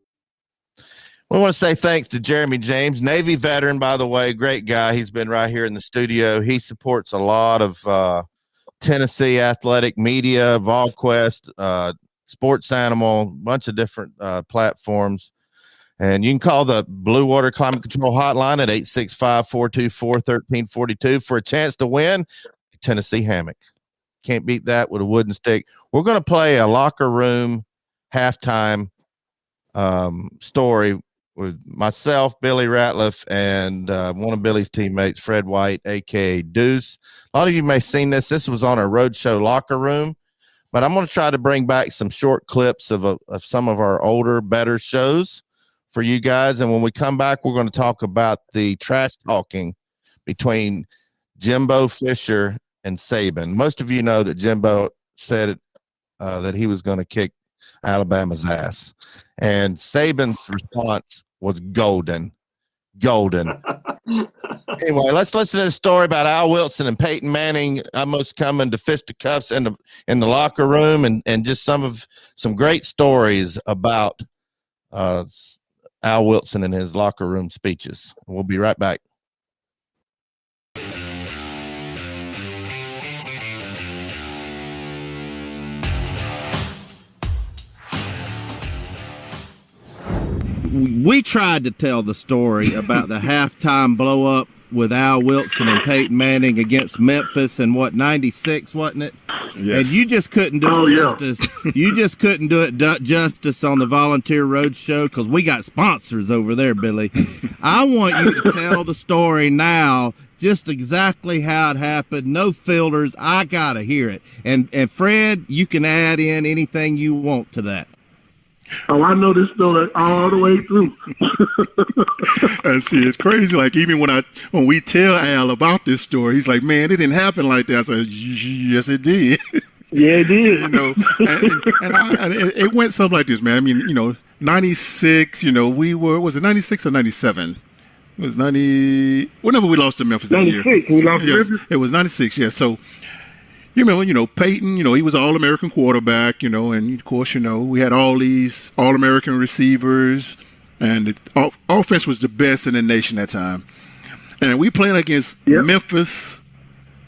We want to say thanks to Jeremy James, Navy veteran, by the way, great guy. He's been right here in the studio. He supports a lot of Tennessee athletic media, VolQuest, Sports Animal, a bunch of different platforms. And you can call the Blue Water Climate Control hotline at 865-424-1342 for a chance to win a Tennessee hammock. Can't beat that with a wooden stick. We're going to play a locker room halftime story with myself, Billy Ratliff, and one of Billy's teammates, Fred White, a.k.a. Deuce. A lot of you may have seen this. This was on our Roadshow locker room, but I'm going to try to bring back some short clips of some of our older, better shows for you guys. And when we come back, we're going to talk about the trash talking between Jimbo Fisher and Saban. Most of you know that Jimbo said that he was going to kick Alabama's ass. And Saban's response was golden. golden. Anyway, let's listen to the story about Al Wilson and Peyton Manning almost coming to fisticuffs in the locker room, and just some great stories about Al Wilson and his locker room speeches. We'll be right back. We tried to tell the story about the halftime blow up with Al Wilson and Peyton Manning against Memphis in 96, wasn't it? Yes. And you just couldn't do it justice. You just couldn't do it justice on the Volunteer Roadshow because we got sponsors over there, Billy. I want you to tell the story now, just exactly how it happened. No filters. I gotta hear it. And Fred, you can add in anything you want to that. Oh, I know this story all the way through. And see, it's crazy. Like even when we tell Al about this story, he's like, "Man, it didn't happen like that." I said, "Yes, it did." Yeah, it did. And it went something like this, man. I mean, 96. Was it 96 or 97? It was 90. Whenever we lost to Memphis that year. 96. We lost to Memphis. It was 96. Yeah. So. You remember, Peyton, he was an All-American quarterback, and of course, we had all these All-American receivers, and the offense was the best in the nation at that time. And we playing against Memphis,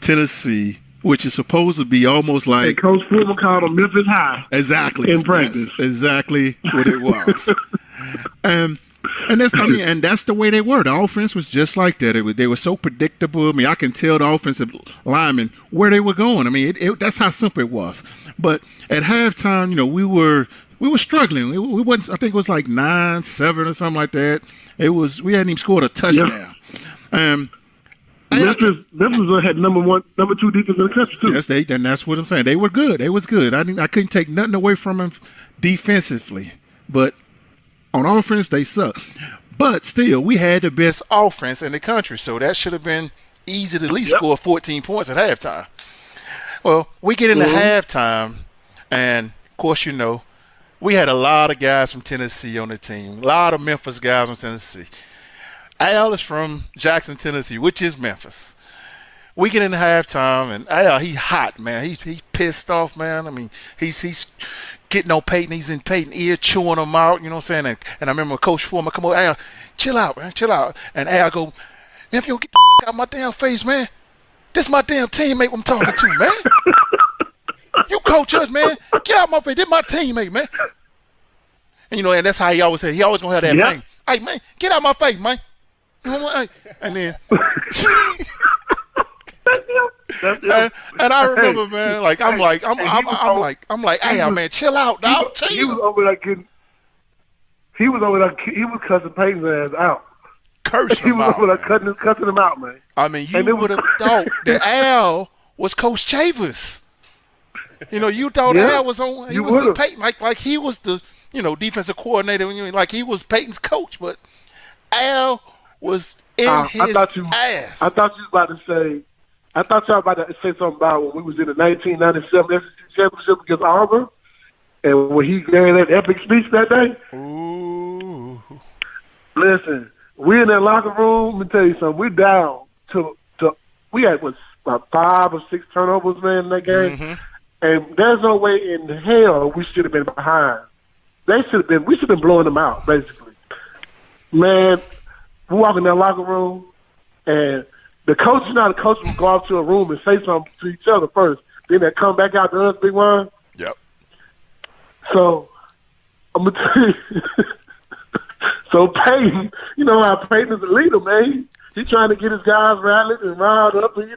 Tennessee, which is supposed to be almost like... And Coach Foreman called them Memphis High. Exactly. In practice. That's exactly what it was. And that's the way they were. The offense was just like that. They were so predictable. I mean, I can tell the offensive linemen where they were going. I mean, that's how simple it was. But at halftime, we were struggling. We wasn't. I think it was like 9-7 or something like that. We hadn't even scored a touchdown. Memphis had number 2 defense in the country too. Yes, and that's what I'm saying. They were good. They was good. I couldn't take nothing away from them defensively, but. On offense, they suck. But still, we had the best offense in the country, so that should have been easy to at least score 14 points at halftime. Well, we get into halftime, and, of course, we had a lot of guys from Tennessee on the team, a lot of Memphis guys from Tennessee. Al is from Jackson, Tennessee, which is Memphis. We get into halftime, and Al, he's hot, man. He's pissed off, man. I mean, he's getting on Peyton. He's in Peyton's ear, chewing him out, you know what I'm saying? And I remember Coach Foreman come over, Al, chill out, man, chill out. And Al go, man, if you don't get the out of my damn face, man, this my damn teammate I'm talking to, man. You coach us, man. Get out of my face. This my teammate, man. And, and that's how he always said. He always going to have that, man. Hey, man, get out of my face, man. You know what? And then... and I remember, man, I'm like, hey, man, chill out, dog. He was over there. He was cussing Peyton's ass out. Cursing him out. He was over there cussing him out, man. I mean, you would have thought that Al was Coach Chavis. You thought Al was on. He was in Peyton, like he was the defensive coordinator. Like he was Peyton's coach, but Al was in his ass. I thought you was about to say. I thought y'all about to say something about when we was in the 1997 SEC championship against Auburn, and when he gave that epic speech that day. Ooh. Listen, we in that locker room. Let me tell you something. We down to we had about 5 or 6 turnovers, man, in that game, and there's no way in hell we should have been behind. We should have been blowing them out, basically. Man, we walk in that locker room, and the coach, the coach will go out to a room and say something to each other first. Then they come back out to us, Big One. Yep. So, I'm going to tell you. So, Peyton, how Peyton is a leader, man. He's trying to get his guys rallied and riled up. And,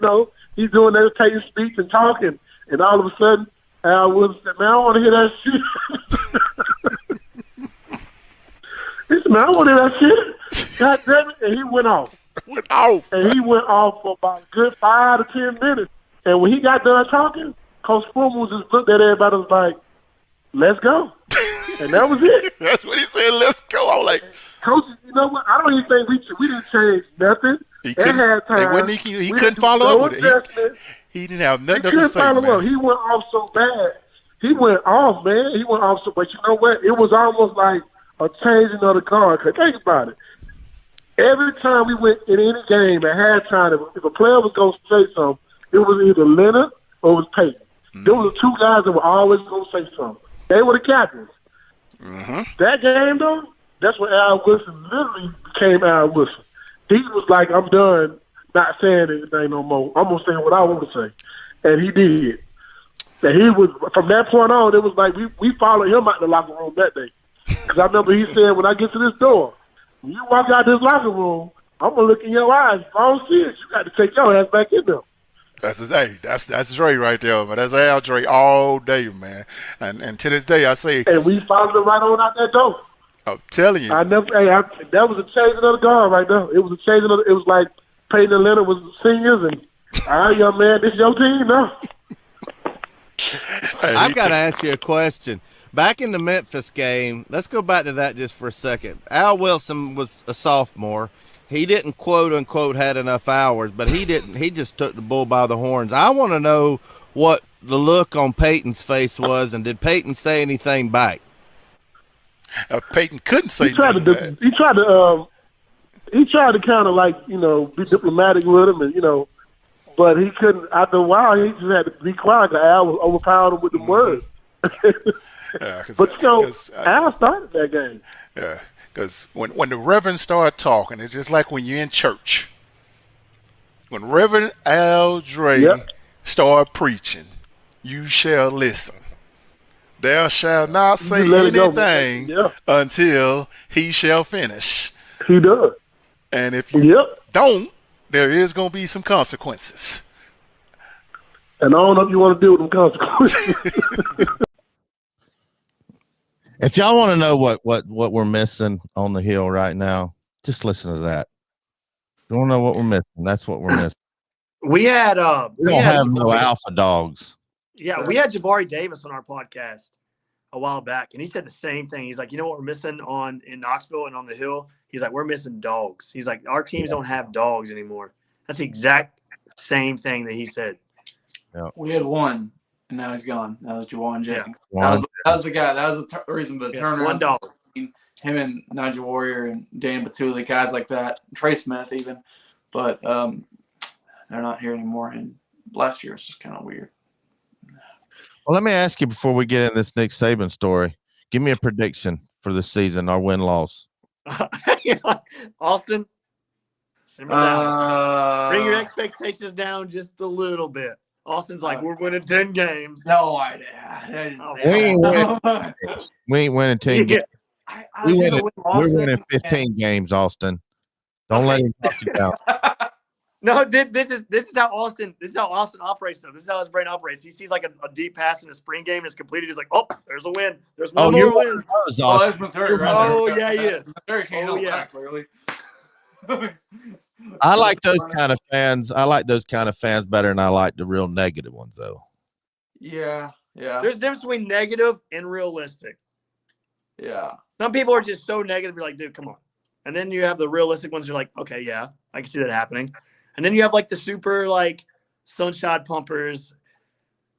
he's doing that, taking speech and talking. And all of a sudden, Al Wilson said, man, I don't want to hear that shit. He said, man, I don't want to hear that shit. God damn it. And he went off. And he went off for about a good 5 to 10 minutes. And when he got done talking, Coach Foreman just looked at everybody and was like, let's go. And that was it. That's what he said, let's go. I was like, Coach, you know what? I don't even think we didn't change nothing. He couldn't follow up with it. He didn't have nothing to say, man. He went off so bad. He went off, man. He went off so, but you know what? It was almost like a changing of the guard. Cause think about it. Every time we went in any game at halftime, if a player was going to say something, it was either Leonard or it was Peyton. There were the two guys that were always going to say something. They were the captains. That game, though, that's when Al Wilson literally became Al Wilson. He was like, I'm done not saying anything no more. I'm going to say what I want to say. And he did. And he was, from that point on, it was like we followed him out the locker room that day. Because I remember he said, when I get to this door, when you walk out this locker room, I'm going to look in your eyes. If I don't see it, you got to take your ass back in there. That's Dre right there, man. That's Al Dre all day, man. And to this day, I say. And we followed him right on out that door. I'm telling you. That was a changing of the guard right there. It was a changing of. It was like Peyton and Leonard was seniors, and all right, young man, this is your team now. I've got to ask you a question. Back in the Memphis game, let's go back to that just for a second. Al Wilson was a sophomore. He didn't quote unquote had enough hours, but he didn't. He just took the bull by the horns. I want to know what the look on Peyton's face was, and did Peyton say anything back? Peyton couldn't say He tried to kind of like, be diplomatic with him, and but he couldn't. After a while, he just had to be quiet. The Al was overpowering him with the words. But Al started that game. Yeah, because when the Reverend started talking, it's just like when you're in church. When Reverend Al Dre started preaching, you shall listen. Thou shalt not say anything until he shall finish. He does. And if you don't, there is going to be some consequences. And I don't know if you want to deal with them consequences. If y'all want to know what we're missing on the hill right now, just listen to that. You want to know what we're missing? That's what we're missing. We had we don't have no alpha dogs. Yeah, we had Jabari Davis on our podcast a while back, and he said the same thing. He's like, you know what we're missing in Knoxville and on the hill? He's like, we're missing dogs. He's like, our teams don't have dogs anymore. That's the exact same thing that he said. Yeah. We had one, and now he's gone. That was Juwan Jennings. Yeah. That was the guy. That was the reason for the turnaround. One dog. Him and Nigel Warrior and Dan Batuli, guys like that. Trey Smith even. But they're not here anymore, and last year was just kind of weird. Well, let me ask you before we get in this Nick Saban story. Give me a prediction for the season, our win-loss. Austin, simmer down. Bring your expectations down just a little bit. Austin's like, we're winning 10 games. No, I didn't say that. We ain't winning 10 games. We're winning 15 games, Austin. Don't let him talk you down. No, this is how Austin operates though. This is how his brain operates. He sees like a deep pass in a spring game is completed. He's like, oh, there's a win. There's one more win. Oh, there's Missouri. Oh, yeah, he is. Missouri can't help that clearly. I like those kind of fans. I like those kind of fans better than I like the real negative ones, though. Yeah. There's a difference between negative and realistic. Yeah. Some people are just so negative. You're like, dude, come on. And then you have the realistic ones. You're like, okay, yeah, I can see that happening. And then you have like the super like sunshine pumpers,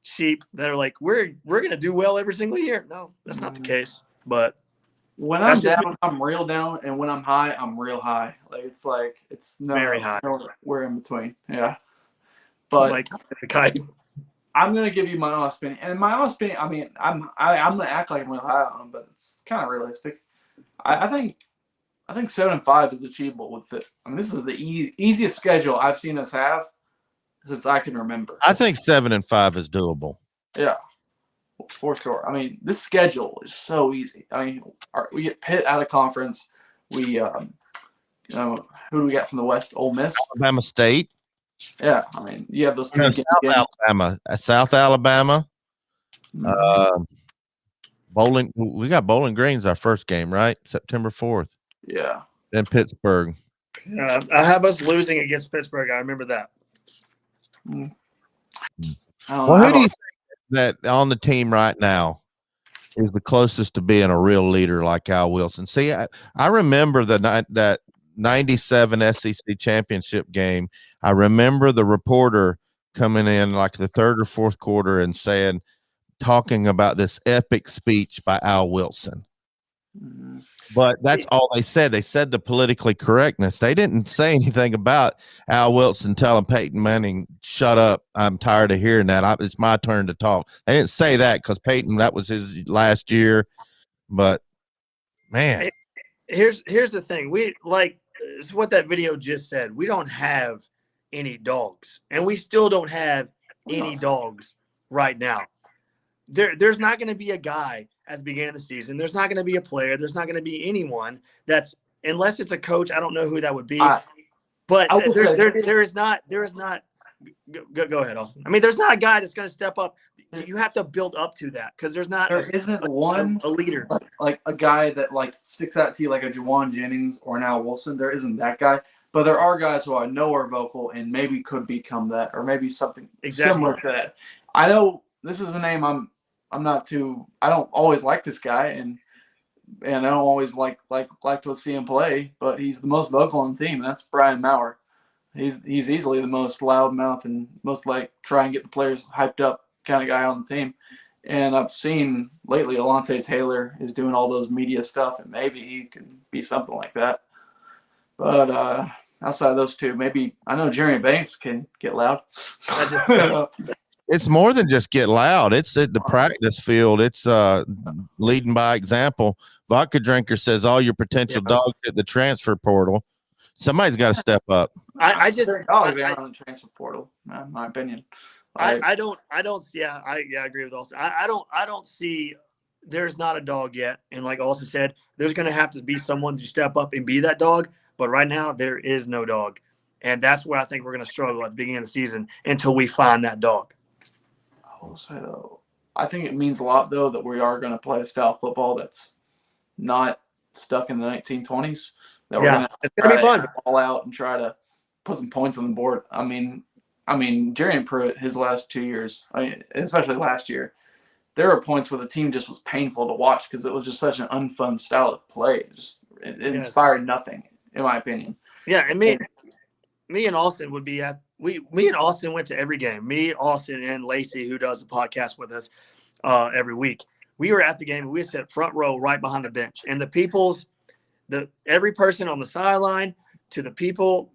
sheep that are like, we're gonna do well every single year. No, that's not the case. But when I'm down, I'm real down, and when I'm high, I'm real high. Like it's very high. We're in between. Yeah. But I'm gonna give you my honest opinion, and my honest opinion. I mean, I'm gonna act like I'm real high on them, but it's kind of realistic. I think 7-5 is achievable with it. I mean, this is the easiest schedule I've seen us have since I can remember. I think 7-5 is doable. Yeah, for sure. I mean, this schedule is so easy. I mean, we get Pitt out of conference. We, who do we got from the West? Ole Miss, Alabama State. Yeah, I mean, you have those. South Alabama. Bowling. We got Bowling Green's our first game, right? September 4th. Yeah. Then Pittsburgh. I have us losing against Pittsburgh. I remember that. Well, who do you think that on the team right now is the closest to being a real leader like Al Wilson? See, I remember that 97 SEC championship game. I remember the reporter coming in like the third or fourth quarter and talking about this epic speech by Al Wilson. But that's all they said. They said the politically correctness. They didn't say anything about Al Wilson telling Peyton Manning, "Shut up. I'm tired of hearing that. It's my turn to talk." They didn't say that because Peyton, that was his last year. But man, here's the thing. It's what that video just said. We don't have any dogs, and we still don't have any dogs right now. There's not going to be a guy at the beginning of the season. There's not going to be a player. There's not going to be anyone that's, unless it's a coach. I don't know who that would be. But there is not. Go ahead, Austin. I mean, there's not a guy that's going to step up. You have to build up to that because there isn't a leader like a guy that like sticks out to you like a Juwan Jennings or an Al Wilson. There isn't that guy, but there are guys who I know are vocal and maybe could become that, or maybe something similar to that. I know this is a name I don't always like this guy, and I don't always like to see him play, but he's the most vocal on the team. That's Brian Maurer. He's easily the most loudmouth and most like try and get the players hyped up kind of guy on the team. And I've seen lately Alontae Taylor is doing all those media stuff, and maybe he can be something like that. But outside of those two, maybe I know Jeremy Banks can get loud. it's more than just get loud. It's at the practice field. It's leading by example. Vodka Drinker says all your potential dogs at the transfer portal. Somebody's got to step up. I just dogs are on the transfer portal, in my opinion. I agree with Austin. I don't see, there's not a dog yet. And like Austin said, there's going to have to be someone to step up and be that dog. But right now there is no dog. And that's where I think we're going to struggle at the beginning of the season until we find that dog. I will say though, I think it means a lot though that we are going to play a style of football that's not stuck in the 1920s. That we're going to be fun. All out and try to put some points on the board. I mean, Jerry Pruitt, his last 2 years, especially last year, there were points where the team just was painful to watch because it was just such an unfun style of play. It inspired nothing, in my opinion. Yeah, and me and Austin would be at me and Austin went to every game. Me, Austin, and Lacey, who does the podcast with us every week. We were at the game. We sat front row right behind the bench, and every person on the sideline to the people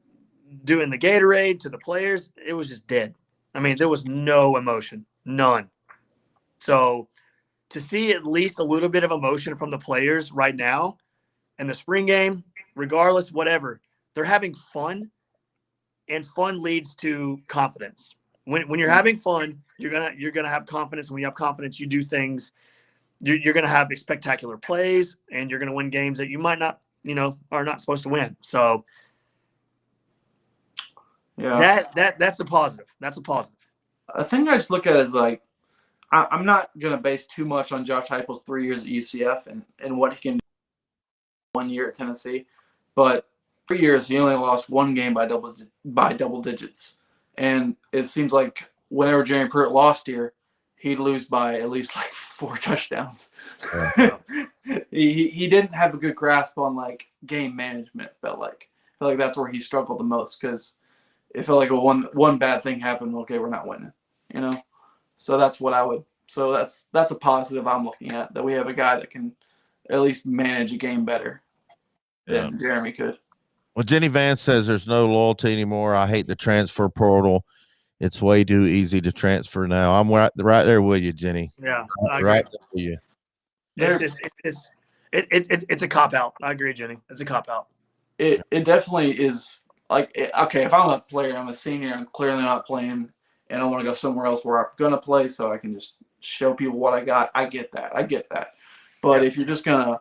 doing the Gatorade to the players, it was just dead. I mean, there was no emotion, none. So to see at least a little bit of emotion from the players right now in the spring game, regardless, whatever, they're having fun, and fun leads to confidence. When you're having fun, you're gonna have confidence. When you have confidence, you do things. You're gonna have spectacular plays, and you're gonna win games that you might not, are not supposed to win. So. Yeah, that's a positive. That's a positive. A thing I just look at is like, I'm not going to base too much on Josh Heupel's 3 years at UCF and what he can do 1 year at Tennessee, but 3 years he only lost one game by double digits, and it seems like whenever Jerry Pruitt lost here, he'd lose by at least like 4 touchdowns. He didn't have a good grasp on like game management. I felt like that's where he struggled the most because. It felt like one bad thing happened. Okay, we're not winning, So that's what I would. So that's a positive I'm looking at, that we have a guy that can at least manage a game better than Jeremy could. Well, Jenny Vance says there's no loyalty anymore. I hate the transfer portal. It's way too easy to transfer now. I'm right there with you, Jenny. Yeah, right there with you. It's a cop out. I agree, Jenny. It's a cop out. It definitely is. Like, okay, if I'm a player, I'm a senior, I'm clearly not playing, and I want to go somewhere else where I'm going to play so I can just show people what I got. I get that. But if you're just going to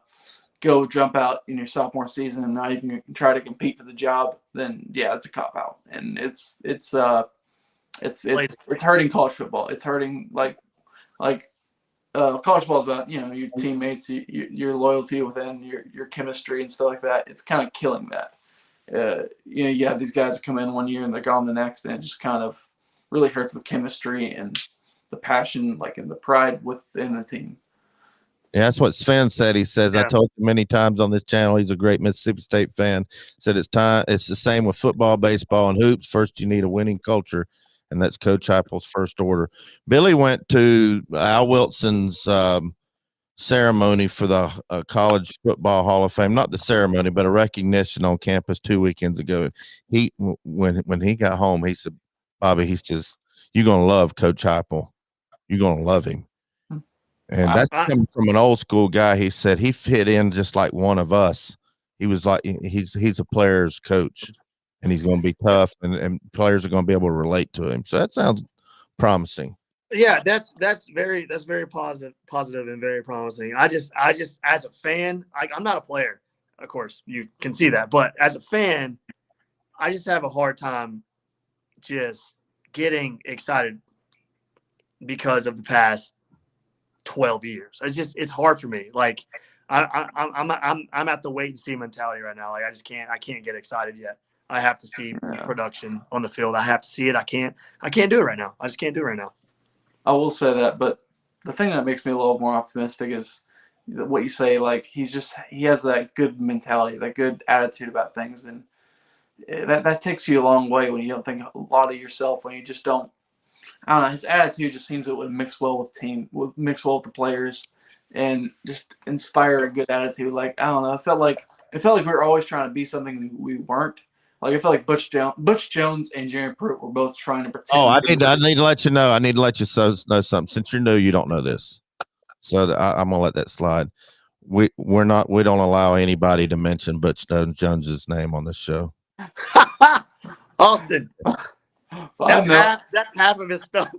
go jump out in your sophomore season and not even try to compete for the job, then, yeah, it's a cop-out. And it's hurting college football. It's hurting, like college football is about, your teammates, your loyalty within, your chemistry and stuff like that. It's kind of killing that. You have these guys that come in 1 year and they're gone the next, and it just kind of really hurts the chemistry and the passion, like, and the pride within the team. Yeah, that's what Sven said. He says, I told you many times on this channel, he's a great Mississippi State fan. Said it's the same with football, baseball, and hoops. First, you need a winning culture, and that's Coach Heupel's first order. Billy went to Al Wilson's ceremony for the College Football Hall of Fame. Not the ceremony, but a recognition on campus 2 weekends ago. When he got home, he said, "Bobby, you're gonna love Coach Heupel. You're gonna love him." And that's coming from an old school guy. He said he fit in just like one of us. He was like he's a player's coach, and he's going to be tough, and players are going to be able to relate to him. So that sounds promising. Yeah, that's very positive and very promising. I just as a fan, I'm not a player, of course you can see that, but as a fan, I just have a hard time just getting excited because of the past 12 years. It's hard for me. Like I'm at the wait and see mentality right now. Like I can't get excited yet. I have to see production on the field. I have to see it. I can't do it right now. I just can't do it right now. I will say that, but the thing that makes me a little more optimistic is what you say. Like he has that good mentality, that good attitude about things, and that takes you a long way when you don't think a lot of yourself, when you just don't. I don't know. His attitude just seems it would mix well with the players, and just inspire a good attitude. Like I don't know. It felt like we were always trying to be something we weren't. Like I felt like Butch Jones and Jerry Pruitt were both trying to pretend. Oh, I need to let you know. I need to let you know something. Since you're new, you don't know this, so I'm gonna let that slide. We don't allow anybody to mention Butch Jones's name on this show. Austin, that's half of his stuff.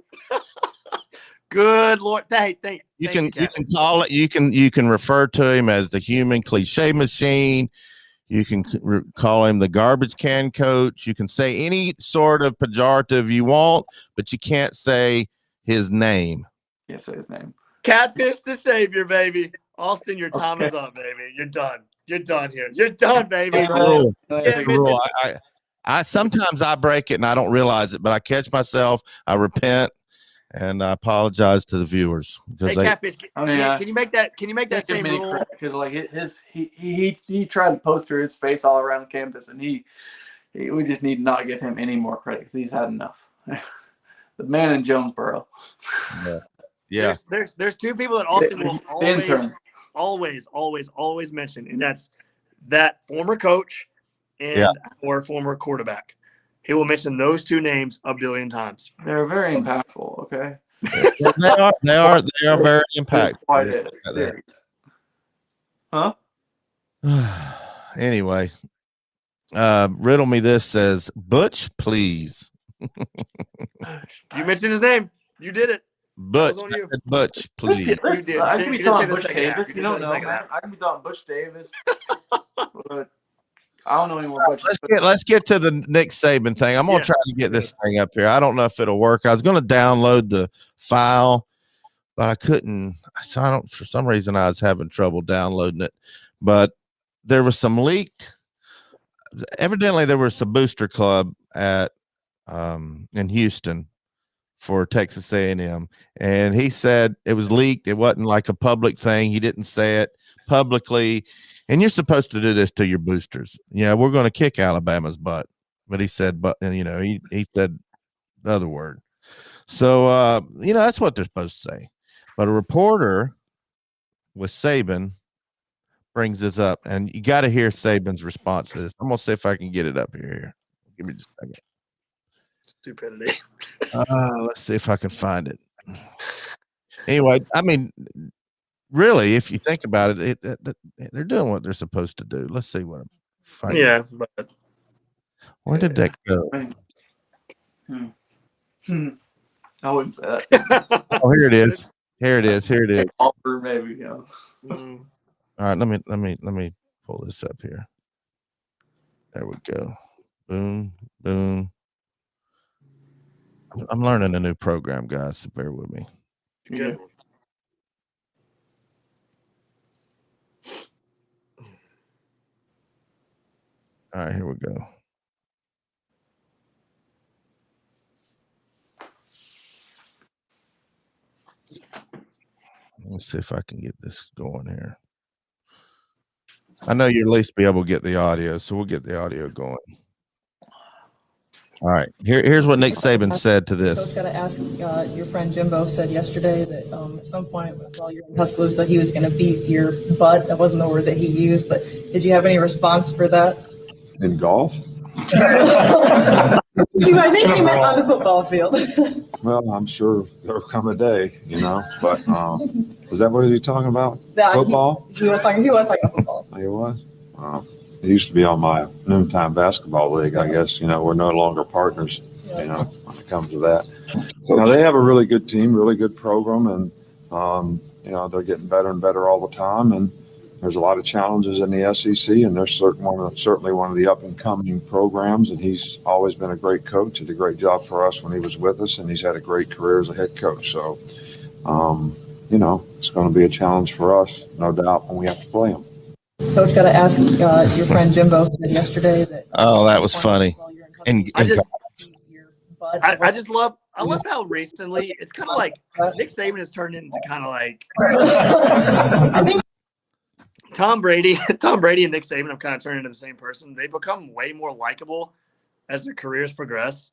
Good Lord, thank you can call it. You can refer to him as the human cliche machine. You can call him the garbage can coach. You can say any sort of pejorative you want, but you can't say his name. Can't say his name. Catfish the savior, baby. Austin, your time is up, baby. You're done. You're done here. You're done, baby. Rule. I sometimes I break it and I don't realize it, but I catch myself. I repent and I apologize to the viewers because Catfish, can you make that? Can you make that same rule? Because like he tried to poster his face all around campus, and we just need to not give him any more credit because he's had enough. The man in Jonesboro. Yeah. There's two people that Austin will always mention, and that's that former coach and our former quarterback. He will mention those two names a billion times. They're very impactful. Okay. They are very impactful. Quite a series. Huh? Anyway, riddle me this says Butch, please. You mentioned his name. You did it. Butch, please. I can be talking Butch Davis. You don't know, man. I can be talking Butch Davis. But I don't know anymore. Let's get to the Nick Saban thing. I'm gonna try to get this thing up here. I don't know if it'll work. I was gonna download the file, but I couldn't. So for some reason I was having trouble downloading it. But there was some leaked. Evidently, there was a booster club at in Houston for Texas A&M, and he said it was leaked. It wasn't like a public thing. He didn't say it publicly. And you're supposed to do this to your boosters. Yeah, we're going to kick Alabama's butt. But he said, he said the other word. So, that's what they're supposed to say. But a reporter with Saban brings this up, and you got to hear Saban's response to this. I'm going to see if I can get it up here. Give me just a second. Stupidity. Let's see if I can find it. Anyway, I mean, really, if you think about it, they're doing what they're supposed to do. Let's see what I'm finding. Yeah, but where did that go? I wouldn't say that. Oh, here it is. Here it is. Offer maybe, yeah. All right, let me pull this up here. There we go. Boom, boom. I'm learning a new program, guys, so bear with me. Good. All right, here we go. Let's see if I can get this going here. I know you'll at least be able to get the audio, so we'll get the audio going. All right. Here's what Nick Saban said to Coach, this. got to ask, your friend Jimbo said yesterday that at some point while you're in Tuscaloosa, he was going to beat your butt. That wasn't the word that he used, but did you have any response for that? In golf? I think he meant on the football field. Well, I'm sure there'll come a day, but is that what he was talking about? Football? He was talking about football. He was? He used to be on my noontime basketball league, I guess. We're no longer partners, when it comes to that. They have a really good team, really good program, and, they're getting better and better all the time. And there's a lot of challenges in the SEC, and they're certainly one of the up-and-coming programs, and he's always been a great coach. He did a great job for us when he was with us, and he's had a great career as a head coach. So, it's going to be a challenge for us, no doubt, when we have to play him. Coach, got to ask, your friend Jimbo said yesterday that. Oh, that was funny. And I love how recently it's kind of like Nick Saban has turned into kind of like I think Tom Brady and Nick Saban have kind of turned into the same person. They become way more likable as their careers progress.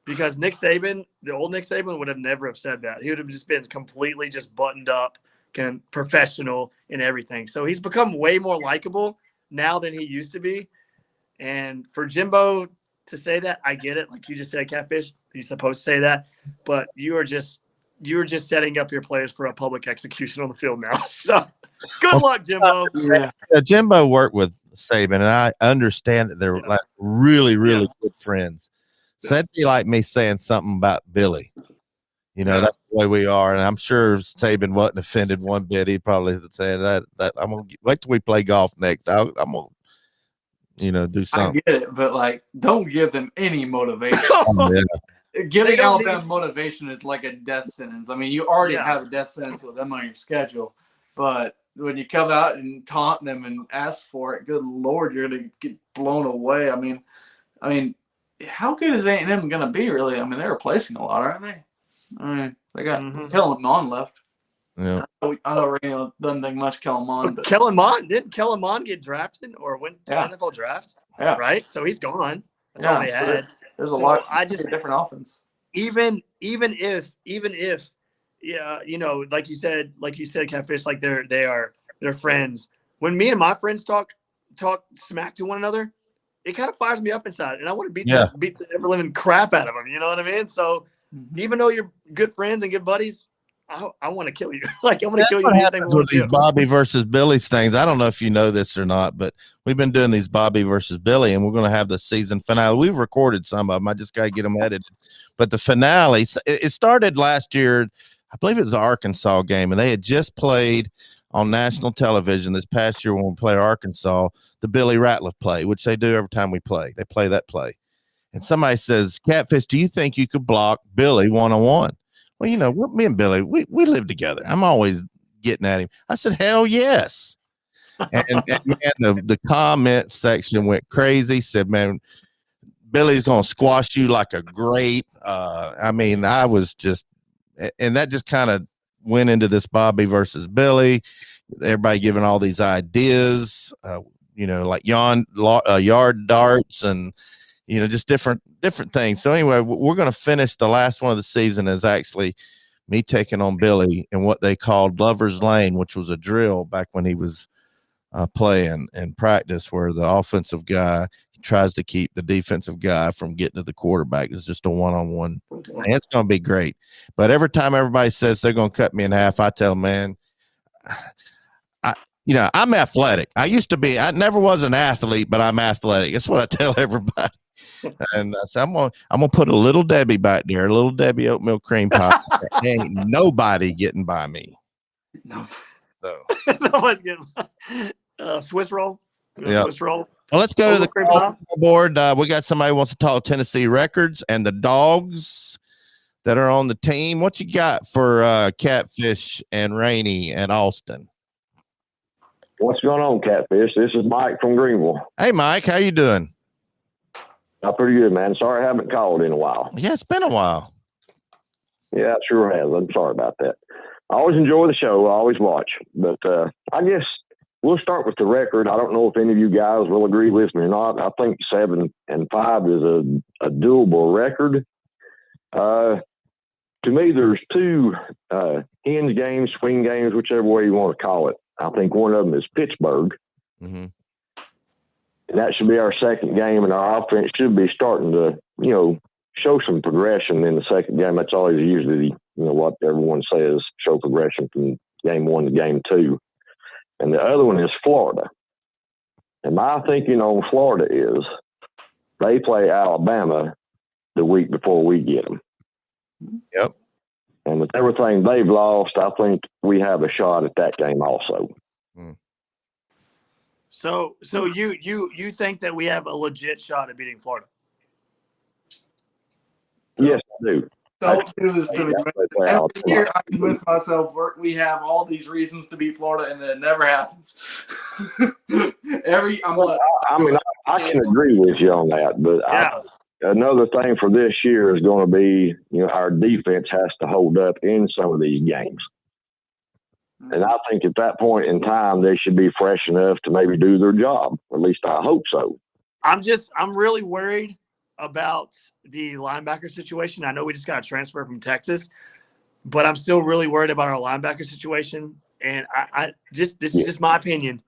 Because Nick Saban, the old Nick Saban, would have never have said that. He would have just been completely just buttoned up, kind of professional in everything. So he's become way more likable now than he used to be. And for Jimbo to say that, I get it. Like you just said, Catfish, he's supposed to say that. But you are just setting up your players for a public execution on the field now. So good luck, Jimbo. Yeah, Jimbo worked with Saban, and I understand that they're like really, really good friends. So that'd be like me saying something about Billy. That's the way we are. And I'm sure Saban wasn't offended one bit. He probably said that I'm going to wait till we play golf next. I'm going to, do something. I get it, but don't give them any motivation. Giving Alabama motivation is like a death sentence. I mean, you already have a death sentence with them on your schedule, but when you come out and taunt them and ask for it, good Lord, you're going to get blown away. I mean, how good is A&M going to be, really? I mean, they're replacing a lot, aren't they? I mean, they got Kellen Mond left. Yeah. I know Ray doesn't think much Kellen Mond. But Didn't Kellen Mond get drafted or went to the NFL draft? Yeah. Right? So he's gone. That's all they had. There's a lot different offense. Even if like you said, Catfish, like they're friends. When me and my friends talk smack to one another, it kind of fires me up inside, and I want to beat the ever living crap out of them. You know what I mean? So even though you're good friends and good buddies, I want to kill you. Like I'm going to kill you. What happens with these Bobby versus Billy things? I don't know if you know this or not, but we've been doing these Bobby versus Billy, and we're going to have the season finale. We've recorded some of them. I just got to get them edited. But the finale, it started last year. I believe it was the Arkansas game, and they had just played on national television this past year when we played Arkansas, the Billy Ratliff play, which they do every time we play. They play that play. And somebody says, Catfish, do you think you could block Billy one-on-one? Well, me and Billy, we live together. I'm always getting at him. I said, hell yes. And man, the comment section went crazy. Said, man, Billy's going to squash you like a grape. I was just, and that just kind of went into this Bobby versus Billy. Everybody giving all these ideas, like yard darts and, just different things. So anyway, we're going to finish the last one of the season is actually me taking on Billy in what they called Lover's Lane, which was a drill back when he was playing in practice, where the offensive guy tries to keep the defensive guy from getting to the quarterback. It's just a one-on-one. And it's going to be great. But every time everybody says they're going to cut me in half, I tell them, man, I'm athletic. I never was an athlete, but I'm athletic. That's what I tell everybody. And so I'm gonna put a little Debbie back there, a little Debbie oatmeal cream pie. Ain't nobody getting by me. No. So nobody's getting by. Swiss roll. Yeah. Swiss roll. Well, let's go to the board. We got somebody who wants to talk Tennessee records and the dogs that are on the team. What you got for Catfish and Rainey and Austin? What's going on, Catfish? This is Mike from Greenville. Hey, Mike, how you doing? I'm pretty good, man. Sorry I haven't called in a while. Yeah, it's been a while. Yeah, it sure has. I'm sorry about that. I always enjoy the show. I always watch. But I guess we'll start with the record. I don't know if any of you guys will agree with me or not. I think 7-5 is a doable record. To me, there's two hinge games, swing games, whichever way you want to call it. I think one of them is Pittsburgh. Mm-hmm. And that should be our second game, and our offense should be starting to, show some progression in the second game. That's always usually, what everyone says, show progression from game 1 to game 2. And the other one is Florida. And my thinking on Florida is they play Alabama the week before we get them. Yep. And with everything they've lost, I think we have a shot at that game also. So you think that we have a legit shot at beating Florida? Yes, I do. Don't do this to me. Every year I convince myself we have all these reasons to beat Florida, and then it never happens. I can agree with you on that, but another thing for this year is going to be, our defense has to hold up in some of these games. And I think at that point in time, they should be fresh enough to maybe do their job. At least I hope so. I'm really worried about the linebacker situation. I know we just got a transfer from Texas, but I'm still really worried about our linebacker situation. And this is just my opinion.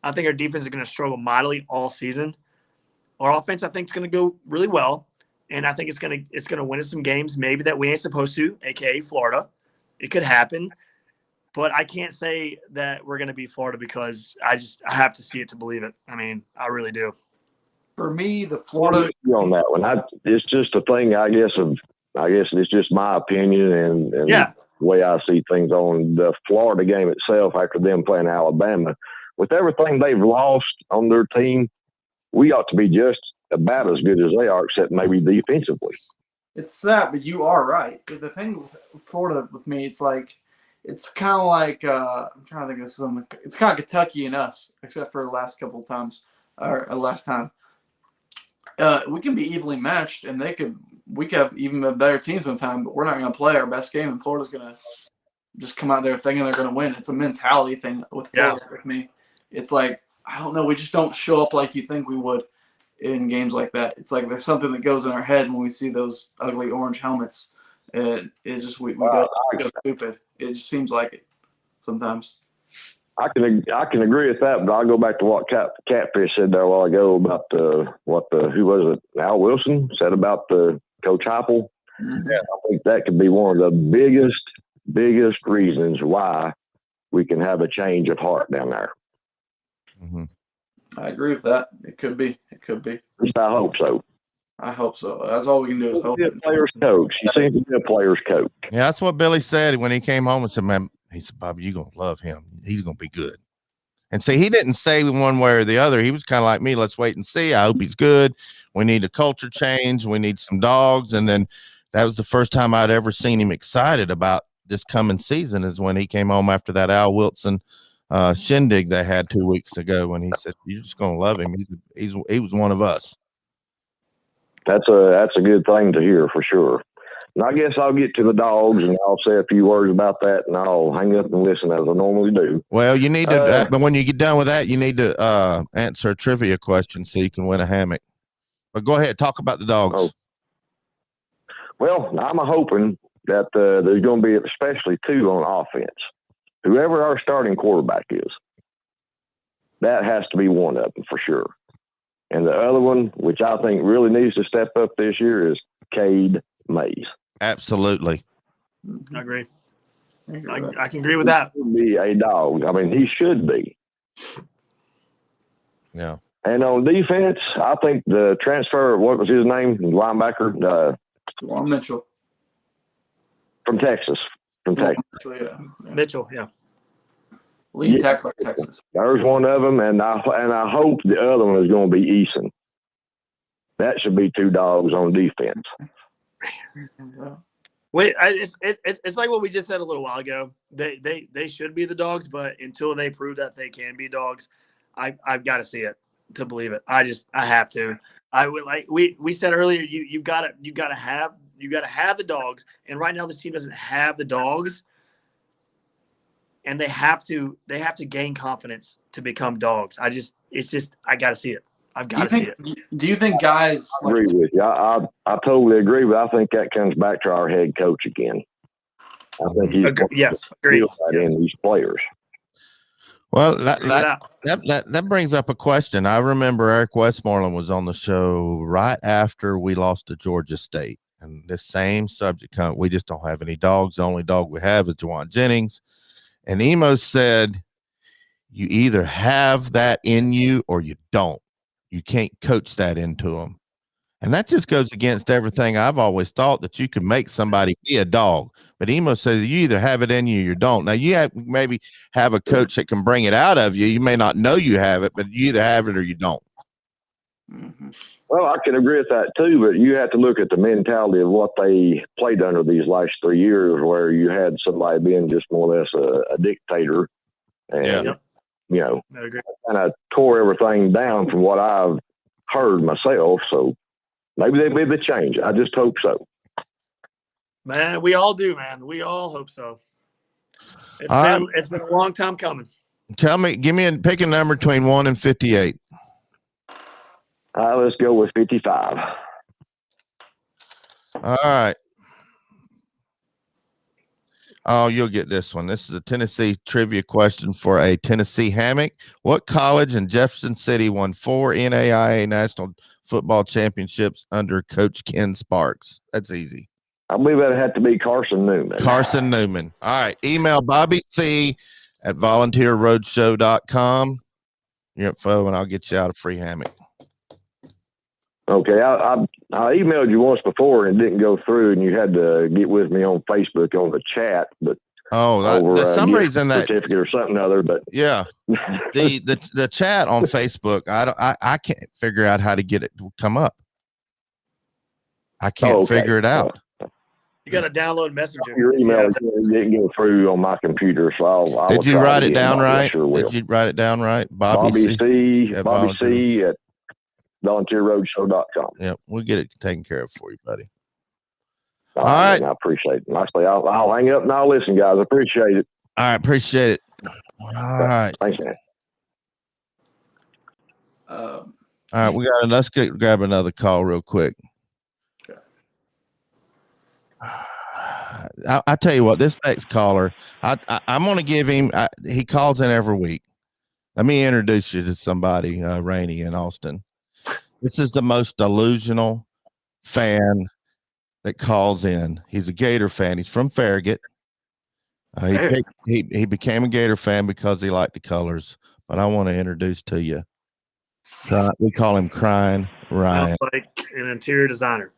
I think our defense is going to struggle mightily all season. Our offense, I think, is going to go really well, and I think it's going to win us some games maybe that we ain't supposed to, aka Florida. It could happen, but I can't say that we're going to beat Florida because I have to see it to believe it. I mean, I really do. For me, the Florida on that one, it's just a thing. I guess it's just my opinion and the way I see things on the Florida game itself. After them playing Alabama, with everything they've lost on their team, we ought to be just about as good as they are, except maybe defensively. It's sad, but you are right. The thing with Florida with me, it's kind of like I'm trying to think of something. It's kind of Kentucky and us, except for the last couple of times or last time. We can be evenly matched, and we could have even a better team sometime, but we're not going to play our best game, and Florida's going to just come out there thinking they're going to win. It's a mentality thing with Florida with me. It's like, I don't know, we just don't show up like you think we would in games like that. It's like there's something that goes in our head when we see those ugly orange helmets. It's just we go stupid. It just seems like it sometimes. I can agree with that, but I'll go back to what Catfish said there a while ago about who was it? Al Wilson said about the Coach Heupel. Mm-hmm. Yeah, I think that could be one of the biggest reasons why we can have a change of heart down there. Mm-hmm. I agree with that. It could be. At least I hope so. I hope so. That's all we can do is hope. Players coach. You seem to be a players coach. Yeah, that's what Billy said when he came home and said, "Man," he said, "Bobby, you're gonna love him. He's gonna be good." And see, he didn't say one way or the other. He was kind of like me. Let's wait and see. I hope he's good. We need a culture change. We need some dogs. And then that was the first time I'd ever seen him excited about this coming season. Is when he came home after that Al Wilson shindig they had 2 weeks ago. When he said, "You're just gonna love him. He was one of us." That's a good thing to hear for sure. And I guess I'll get to the dogs and I'll say a few words about that and I'll hang up and listen as I normally do. Well, you need to, but when you get done with that, you need to answer a trivia question so you can win a hammock. But go ahead, talk about the dogs. Oh. Well, I'm hoping that there's going to be especially two on offense. Whoever our starting quarterback is, that has to be one of them for sure. And the other one, which I think really needs to step up this year, is Cade Mays. Absolutely. I agree. I can agree with that. He should be a dog. I mean, he should be. Yeah. And on defense, I think the transfer, what was his name? Linebacker? Mitchell. From Texas. Mitchell, yeah. Lead tackler, Texas. There's one of them, and I hope the other one is going to be Eason. That should be two dogs on defense. Wait, it's like what we just said a little while ago. They should be the dogs, but until they prove that they can be dogs, I've got to see it to believe it. I have to. I would like we said earlier. You gotta have the dogs, and right now this team doesn't have the dogs. and they have to gain confidence to become dogs. I got to see it. I've got to see it. Do you think guys? I agree with you. I totally agree, but I think that comes back to our head coach again. I think he's agreed. In these players. Well, that brings up a question. I remember Eric Westmoreland was on the show right after we lost to Georgia State, and the same subject. We just don't have any dogs. The only dog we have is Juwan Jennings, and Emo said, "You either have that in you or you don't. You can't coach that into them." And that just goes against everything I've always thought, that you can make somebody be a dog. But Emo says you either have it in you or you don't. Now, you maybe have a coach that can bring it out of you. You may not know you have it, but you either have it or you don't. Mm-hmm. Well, I can agree with that too, but you have to look at the mentality of what they played under these last 3 years, where you had somebody being just more or less a dictator. And, you know, kind of tore everything down from what I've heard myself. So maybe they made the change. I just hope so. Man, we all do, man. We all hope so. It's been a long time coming. Pick a number between 1 and 58. Let's go with 55. All right. Oh, you'll get this one. This is a Tennessee trivia question for a Tennessee hammock. What college in Jefferson City won 4 NAIA National Football Championships under Coach Ken Sparks? That's easy. I believe that had to be Carson Newman. Carson Newman. All right. Email BobbyC@volunteerroadshow.com. Your info, and I'll get you out a free hammock. Okay. I emailed you once before and it didn't go through, and you had to get with me on Facebook on the chat. But some reason that certificate or something other. But yeah, the chat on Facebook, I can't figure out how to get it to come up. I can't figure it out. You got to download Messenger. Your email didn't go through on my computer, so I'll Did you write it down right? Sure will. Did you write it down right? Bobby C at volunteerroadshow.com. Yep, we'll get it taken care of for you, buddy. All right. I appreciate it. Actually, I'll hang up and I'll listen, guys. I appreciate it. All right, appreciate it. All right. Thanks, man. All right, let's grab another call real quick. I tell you what, this next caller, I'm going to give him. He calls in every week. Let me introduce you to somebody, Rainey in Austin. This is the most delusional fan that calls in. He's a Gator fan. He's from Farragut. He became a Gator fan because he liked the colors. But I want to introduce to you. We call him Crying Ryan. Sounds like an interior designer.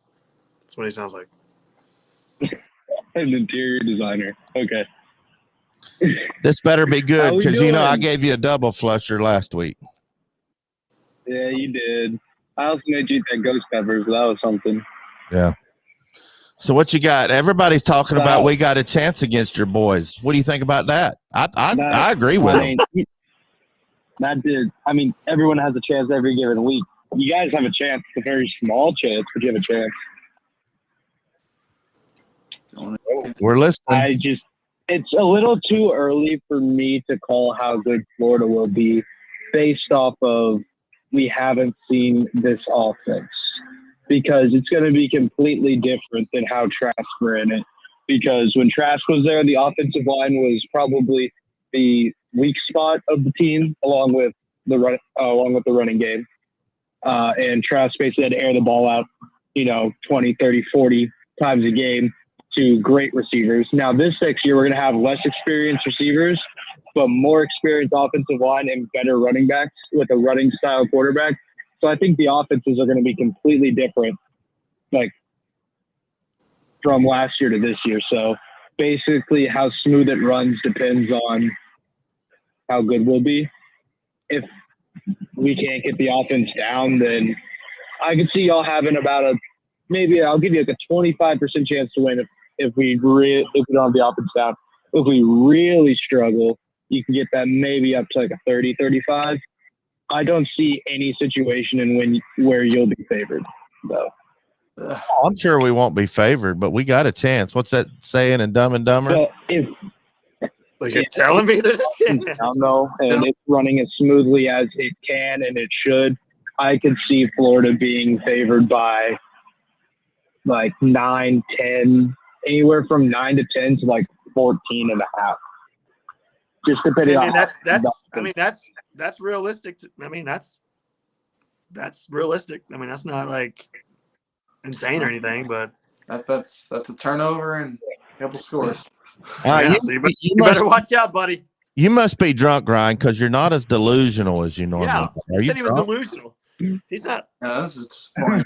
That's what he sounds like. An interior designer. Okay. This better be good because I gave you a double flusher last week. Yeah, you did. I also made you that ghost peppers. That was something. Yeah. So what you got? Everybody's talking about we got a chance against your boys. What do you think about that? I agree with him. Everyone has a chance every given week. You guys have a chance. It's a very small chance, but you have a chance. We're listening. It's a little too early for me to call how good Florida will be based off of we haven't seen this offense, because it's going to be completely different than how Trask were in it. Because when Trask was there, the offensive line was probably the weak spot of the team, along with the running game. And Trask basically had to air the ball out, 20, 30, 40 times a game to great receivers. Now, this next year, we're going to have less experienced receivers, but more experienced offensive line and better running backs with a running style quarterback. So I think the offenses are going to be completely different, like from last year to this year. So basically how smooth it runs depends on how good we'll be. If we can't get the offense down, then I could see y'all having about maybe I'll give you like a 25% chance to win if we don't have the offense down. If we really struggle, you can get that maybe up to like a 30, 35. I don't see any situation where you'll be favored, though. I'm sure we won't be favored, but we got a chance. What's that saying in Dumb and Dumber? Well, Like you're telling me there's a chance? No, and it's running as smoothly as it can and it should. I could see Florida being favored by like 9, 10, anywhere from 9 to 10 to like 14 and a half. Just depending on that's realistic. That's realistic. I mean, that's not like insane or anything, but that's a turnover and a couple scores. So you better watch out, buddy. You must be drunk, Ryan, because you're not as delusional as you normally are. He said he was delusional. He's not. No, this is boring.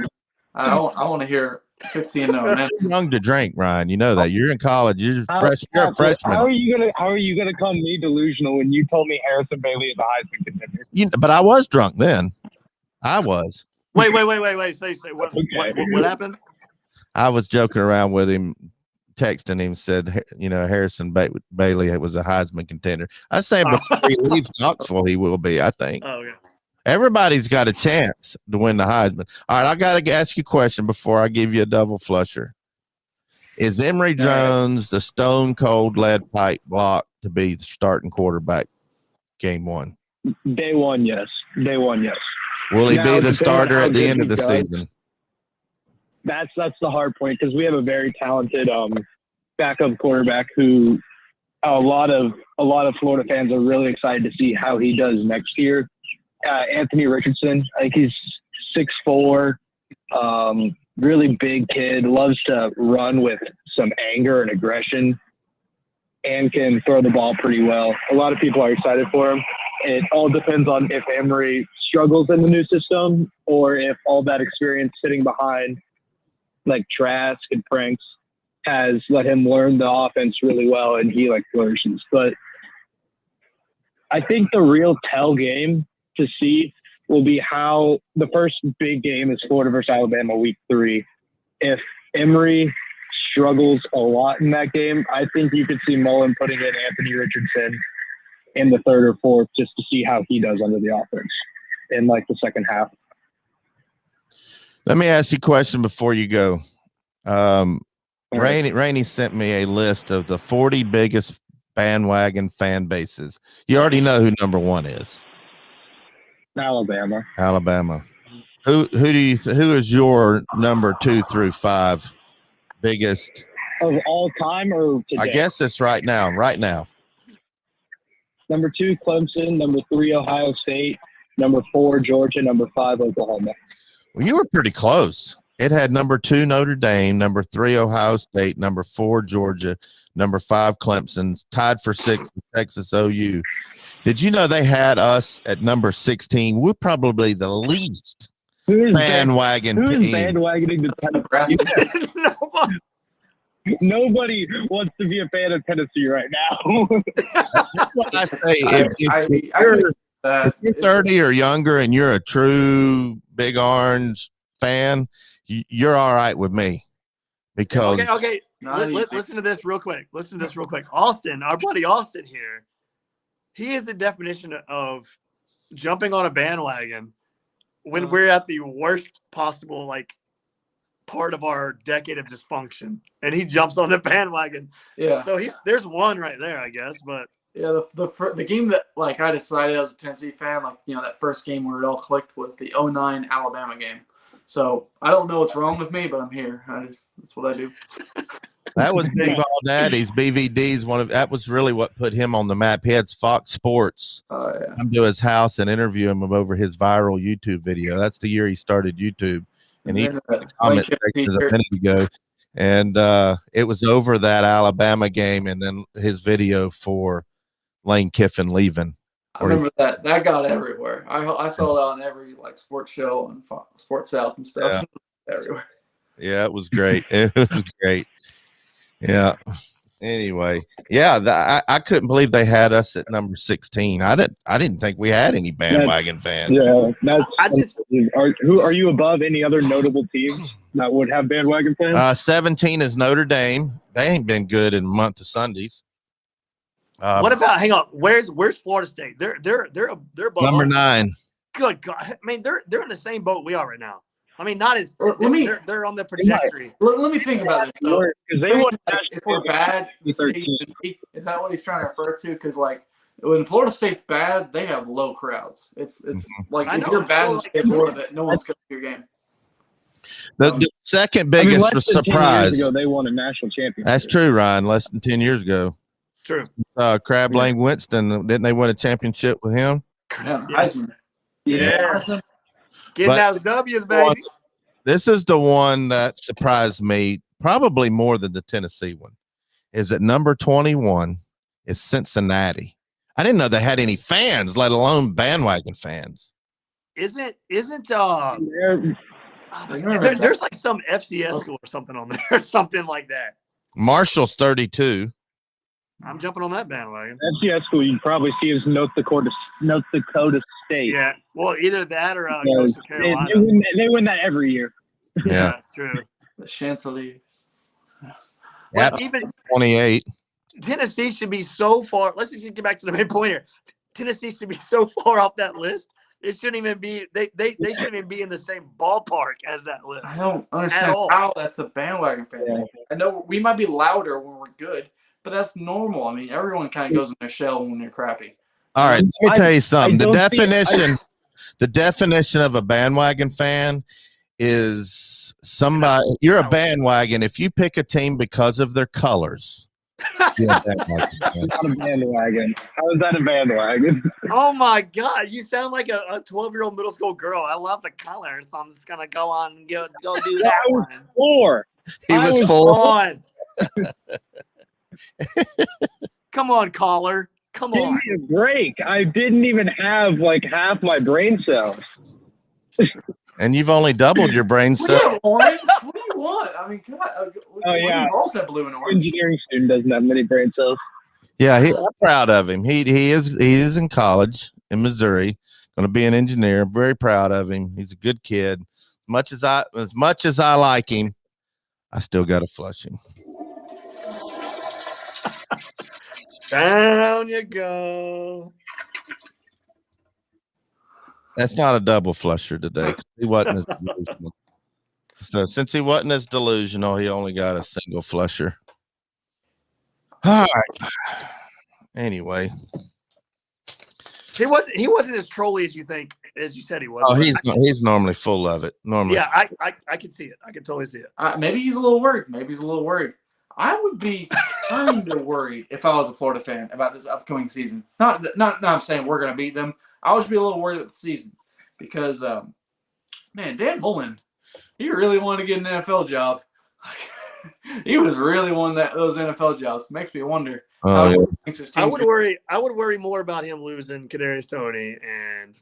I want to hear 15 no. You're too young to drink, Ryan. You know that. You're in college. You're a freshman. How are you gonna call me delusional when you told me Harrison Bailey is a Heisman contender? But I was drunk then. I was. Wait. Say what happened? I was joking around with him, texting him, said, Harrison Bailey was a Heisman contender. I say before he leaves Knoxville, he will be, I think. Oh, yeah. Everybody's got a chance to win the Heisman. All right, I got to ask you a question before I give you a double flusher. Is Emory Jones the stone cold lead pipe block to be the starting quarterback game one? Day one, yes. Will he be the starter at the end of the season? That's the hard point because we have a very talented backup quarterback who a lot of Florida fans are really excited to see how he does next year. Anthony Richardson, I think he's 6'4", really big kid, loves to run with some anger and aggression, and can throw the ball pretty well. A lot of people are excited for him. It all depends on if Emory struggles in the new system or if all that experience sitting behind like Trask and Franks has let him learn the offense really well and he flourishes. But I think the real tell game to see will be how the first big game is Florida versus Alabama week 3. If Emory struggles a lot in that game, I think you could see Mullen putting in Anthony Richardson in the third or fourth just to see how he does under the offense in the second half. Let me ask you a question before you go. Rainey sent me a list of the 40 biggest bandwagon fan bases. You already know who number 1 is. Alabama. Who is your number 2 through 5 biggest of all time or today? I guess it's right now. Number 2, Clemson. Number 3, Ohio State. Number 4, Georgia. Number 5, Oklahoma. Well, you were pretty close. It had number 2, Notre Dame. Number 3, Ohio State. Number 4, Georgia. Number 5, Clemson. Tied for 6, Texas OU. Did you know they had us at number 16? We're probably the least bandwagon team. Who's bandwagoning the Tennessee? Nobody wants to be a fan of Tennessee right now. That's what I say. If you're 30 or younger and you're a true Big Orange fan, you're all right with me. Because okay. Listen to this real quick. Austin, our buddy Austin here, he is the definition of jumping on a bandwagon when we're at the worst possible part of our decade of dysfunction, and he jumps on the bandwagon. Yeah. So there's one right there, I guess. But yeah, the game that I decided I was a Tennessee fan, that first game where it all clicked was the 2009 Alabama game. So I don't know what's wrong with me, but I'm here. That's what I do. That was Big Vol Daddy's BVDs. That was really what put him on the map. He had Fox Sports come to his house and interview him over his viral YouTube video. That's the year he started YouTube, and he comment sections a minute ago, and it was over that Alabama game, and then his video for Lane Kiffin leaving. I remember that got everywhere. I saw it on every sports show and Sports South and stuff. Yeah. Everywhere. Yeah, it was great. Yeah. Anyway, I couldn't believe they had us at number 16. I didn't think we had any bandwagon fans. Yeah, are you above any other notable teams that would have bandwagon fans? 17 is Notre Dame. They ain't been good in a month of Sundays. What about? Hang on. Where's Florida State? They're above number 9. Good God! I mean, they're in the same boat we are right now. I mean, not as they're on the trajectory. Let me think about this though. Because they won If we're bad, the state should be. Is that what he's trying to refer to? Because like when Florida State's bad, they have low crowds. It's like if you're bad in state Florida, no one's coming to your game. The second biggest less than 10 surprise. years ago, they won a national championship. That's true, Ryan. Less than 10 years ago. True. Crab Lane Winston, didn't they win a championship with him? Heisman. Yeah. Getting out the W's, baby. This is the one that surprised me probably more than the Tennessee one. Is at number 21 is Cincinnati. I didn't know they had any fans, let alone bandwagon fans. Isn't there's like some FCS school or something on there or something like that. Marshall's 32. I'm jumping on that bandwagon. FCS school you'd probably see is North Dakota State. Yeah, well, either that or Coastal Carolina. They win that every year. Yeah, true. The Chanticleer. Yep. Even 28. Tennessee should be so far. Let's just get back to the main point here. Tennessee should be so far off that list. It shouldn't even be. They shouldn't even be in the same ballpark as that list. I don't understand how that's a bandwagon fan. Yeah. I know we might be louder when we're good, but that's normal. I mean, everyone kind of goes in their shell when they're crappy. All right, let me tell you something. The definition of a bandwagon fan is somebody. You're a bandwagon if you pick a team because of their colors. You're a bandwagon fan. Not a bandwagon. How is that a bandwagon? Oh my God, you sound like a 12-year-old middle school girl. I love the colors. I'm just gonna go on and go do that one. 4. He was 4. On. Come on, caller. Come Give on. me a break. I didn't even have like half my brain cells. And you've only doubled your brain We cell. have orange. What do you want? I mean, God. Yeah. We also have blue and orange. Engineering student doesn't have many brain cells. Yeah, I'm proud of him. He is in college in Missouri, going to be an engineer. I'm very proud of him. He's a good kid. As much as I like him, I still got to flush him. Down you go. That's not a double flusher today. He wasn't as delusional. So since he wasn't as delusional, he only got a single flusher. All right. Anyway, He wasn't as trolly as you said he was. oh, he's normally full of it. Normally, Yeah, I can see it. I can totally see it. Maybe he's a little worried. I would be kind of worried if I was a Florida fan about this upcoming season. Not I'm saying we're going to beat them. I would just be a little worried about the season because, man, Dan Mullen, he really wanted to get an NFL job. He was really wanting those NFL jobs. Makes me wonder how he thinks his team's I would worry more about him losing Kadarius Toney and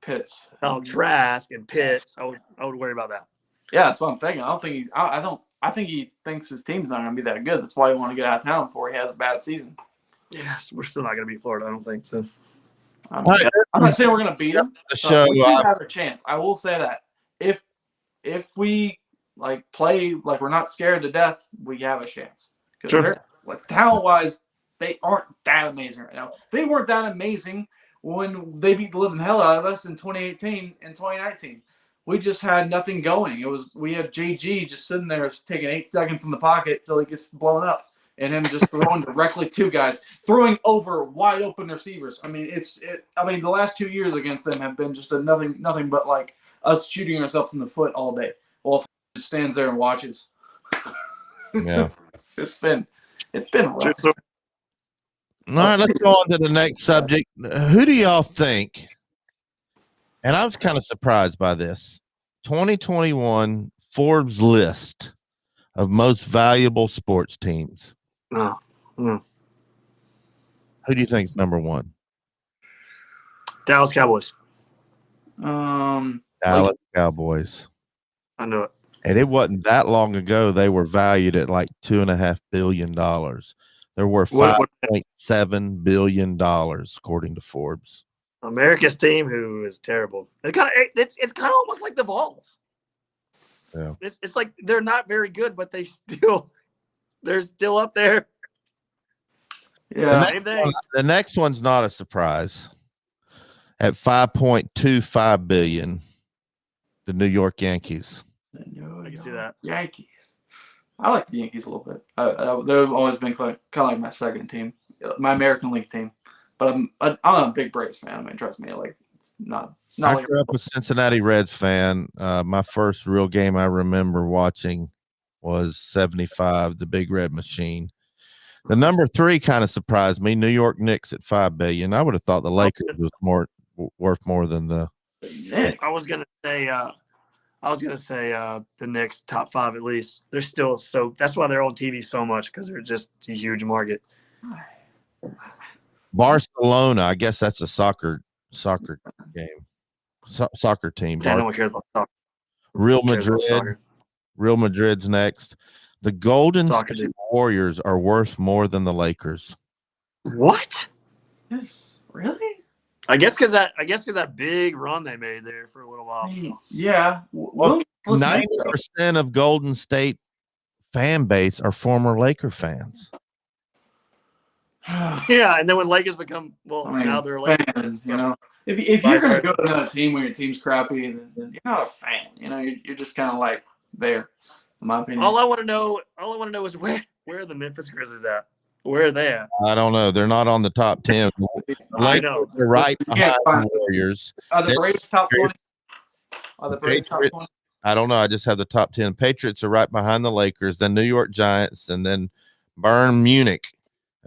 Pitts, Trask and Pitts. I would worry about that. Yeah, that's what I'm thinking. I think he thinks his team's not going to be that good. That's why he wanted to get out of town before he has a bad season. Yes, we're still not going to beat Florida. I don't think so. I'm not saying we're going to beat them. We do have a chance. I will say that if we play like we're not scared to death, we have a chance. Because talent-wise, they aren't that amazing right now. They weren't that amazing when they beat the living hell out of us in 2018 and 2019. We just had nothing going. We had JG just sitting there taking 8 seconds in the pocket till he gets blown up, and him just throwing directly to guys, throwing over wide open receivers. I mean, the last 2 years against them have been just nothing but like us shooting ourselves in the foot all day. Well, just stands there and watches. Yeah, it's been rough. All right, let's go on to the next subject. Who do y'all think? And I was kind of surprised by this 2021 Forbes list of most valuable sports teams. Oh. Mm. Who do you think is number one? Dallas Cowboys. Dallas Cowboys. I know it. And it wasn't that long ago they were valued at like $2.5 billion. They're worth $5.7 billion according to Forbes. America's team, who is terrible. It's kind of almost like the Vols. Yeah. It's like they're not very good, but they're still up there. Yeah. The next one's not a surprise. At $5.25 billion the New York Yankees. I can see that. Yankees. I like the Yankees a little bit. They've always been kind of like my second team, my American League team. But I'm a big Braves fan. I mean, trust me, like it's not I like grew up a Cincinnati Reds fan. My first real game I remember watching was 75, the Big Red Machine. The number 3 kind of surprised me. New York Knicks at $5 billion. I would have thought the Lakers was worth more than the. I was gonna say the Knicks top 5 at least. They're still so. That's why they're on TV so much because they're just a huge market. Barcelona, I guess that's a soccer game, soccer team. I don't care about soccer. Real Madrid's next. The Golden State Warriors are worth more than the Lakers. What? Yes, really? I guess because that big run they made there for a little while. Yeah. Well, 90% of Golden State fan base are former Laker fans. Yeah, and then when Lakers become now they're fans, you know. If you're gonna go to another team where your team's crappy, then you're not a fan. You know, you're just kind of like there. In my opinion. All I want to know is where are the Memphis Grizzlies at? Where are they at? I don't know. They're not on the top 10. I know. They're right behind the Warriors. Are the Braves top 20? Are the Braves top 20? I don't know. I just have the top 10. Patriots are right behind the Lakers, then New York Giants, and then Bayern Munich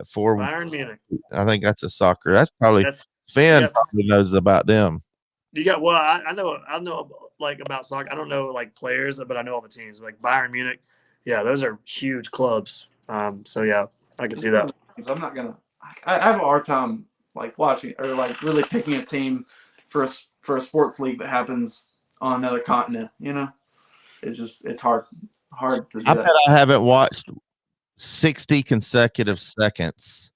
at 4. Bayern Munich. I think that's a soccer. That's probably Finn probably knows about them. You got I know like about soccer. I don't know like players, but I know all the teams. Like Bayern Munich. Yeah, those are huge clubs. So yeah, I can see that. I'm not gonna. I have a hard time like watching or like really picking a team for a sports league that happens on another continent. You know, it's hard to do I that. bet I haven't watched 60 consecutive seconds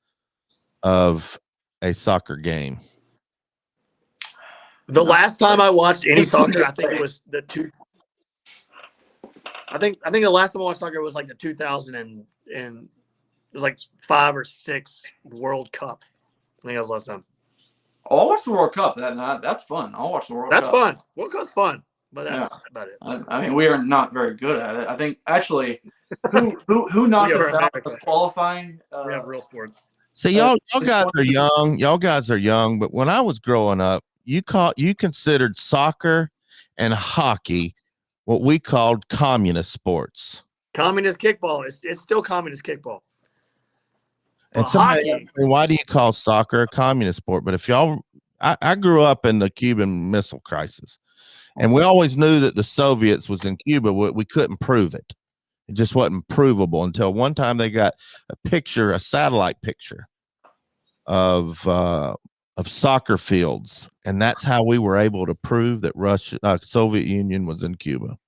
of a soccer game. The last time I watched any soccer, I think it was I think the last time I watched soccer was like the 2000 and it was like 5 or 6 World Cup. I think that was the last time. I'll watch the World Cup. That's fun. I'll watch the World Cup. That's fun. World Cup's fun, but that's about it. I mean, we are not very good at it. I think actually, who knocked us out of qualifying? We have real sports. So y'all guys are young. Y'all guys are young, but when I was growing up, you considered soccer and hockey what we called communist sports. Communist kickball. It's still communist kickball. And somebody asked me, why do you call soccer a communist sport? But if I grew up in the Cuban Missile Crisis, and we always knew that the Soviets was in Cuba. We couldn't prove it. It just wasn't provable until one time they got a satellite picture of soccer fields, and that's how we were able to prove that Soviet Union was in Cuba.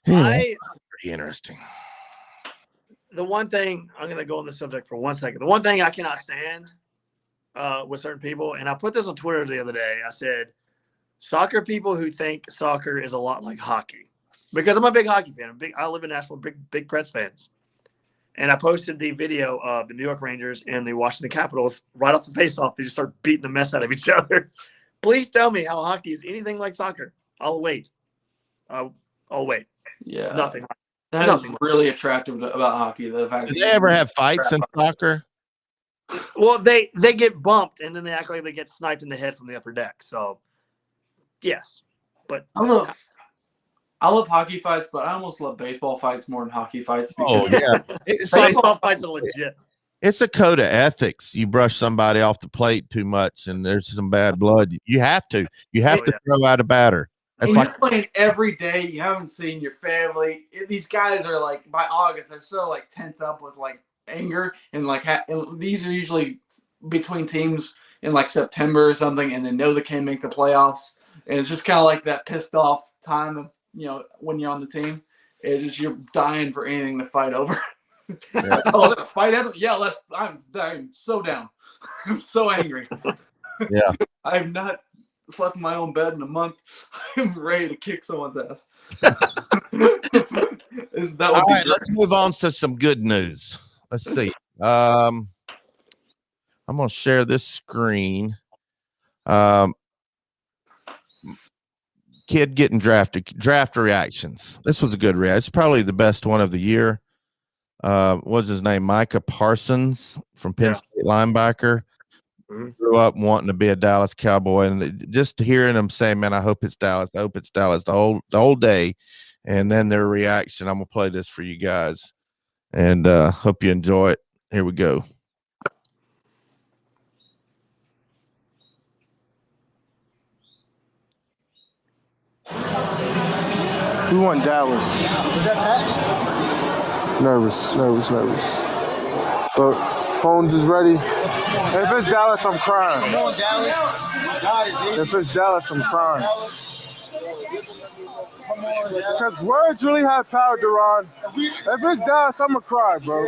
Pretty interesting. The one thing I'm going to go on the subject for 1 second. The one thing I cannot stand with certain people, and I put this on Twitter the other day. I said, soccer people who think soccer is a lot like hockey, because I'm a big hockey fan. I live in Nashville, big Preds fans. And I posted the video of the New York Rangers and the Washington Capitals right off the face-off. They just start beating the mess out of each other. Please tell me how hockey is anything like soccer. I'll wait. I'll wait. Yeah. Nothing. That is really attractive about hockey. The fact Do they ever have fights in soccer? Well, they get bumped, and then they act like they get sniped in the head from the upper deck. So, yes. But I love hockey fights, but I almost love baseball fights more than hockey fights. Oh, yeah. Baseball fights are legit. It's a code of ethics. You brush somebody off the plate too much and there's some bad blood. You have to throw out a batter. That's You're playing every day. You haven't seen your family. These guys are like, by August, they're so like tense up with like anger and like and these are usually between teams in like September or something, and they know they can't make the playoffs. And it's just kind of like that pissed off time of, you know, when you're on the team. It is, you're dying for anything to fight over. Yeah. Oh, that fight happened? Yeah, I'm so down. I'm so angry. Yeah. I have not slept in my own bed in a month. I'm ready to kick someone's ass. All right, let's move on to some good news. Let's see. I'm going to share this screen. kid getting drafted, draft reactions. This was a good reaction. It's probably the best one of the year. What's his name? Micah Parsons from Penn State linebacker. Grew up wanting to be a Dallas Cowboy, and just hearing them say, "Man, I hope it's Dallas. I hope it's Dallas." The whole day, and then their reaction. I'm gonna play this for you guys, and hope you enjoy it. Here we go. We want Dallas. Was that Pat? Nervous. But phones is ready. If it's Dallas, I'm crying. Come on, Dallas. Got it, dude. If it's Dallas, I'm crying. Because words really have power, Duran. If it's Dallas, I'm going to cry, bro.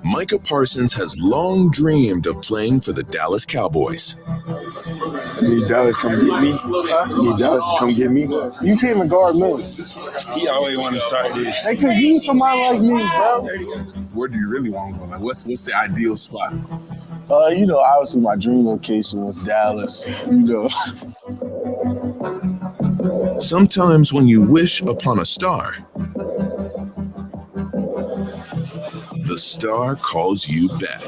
Micah Parsons has long dreamed of playing for the Dallas Cowboys. Need Dallas come get me. Need Dallas to come get me. You can't even guard me. He always want to start this. They could use somebody like me, bro. Where do you really want to go? Like, what's the ideal spot? Obviously my dream location was Dallas. Sometimes when you wish upon a star, the star calls you back.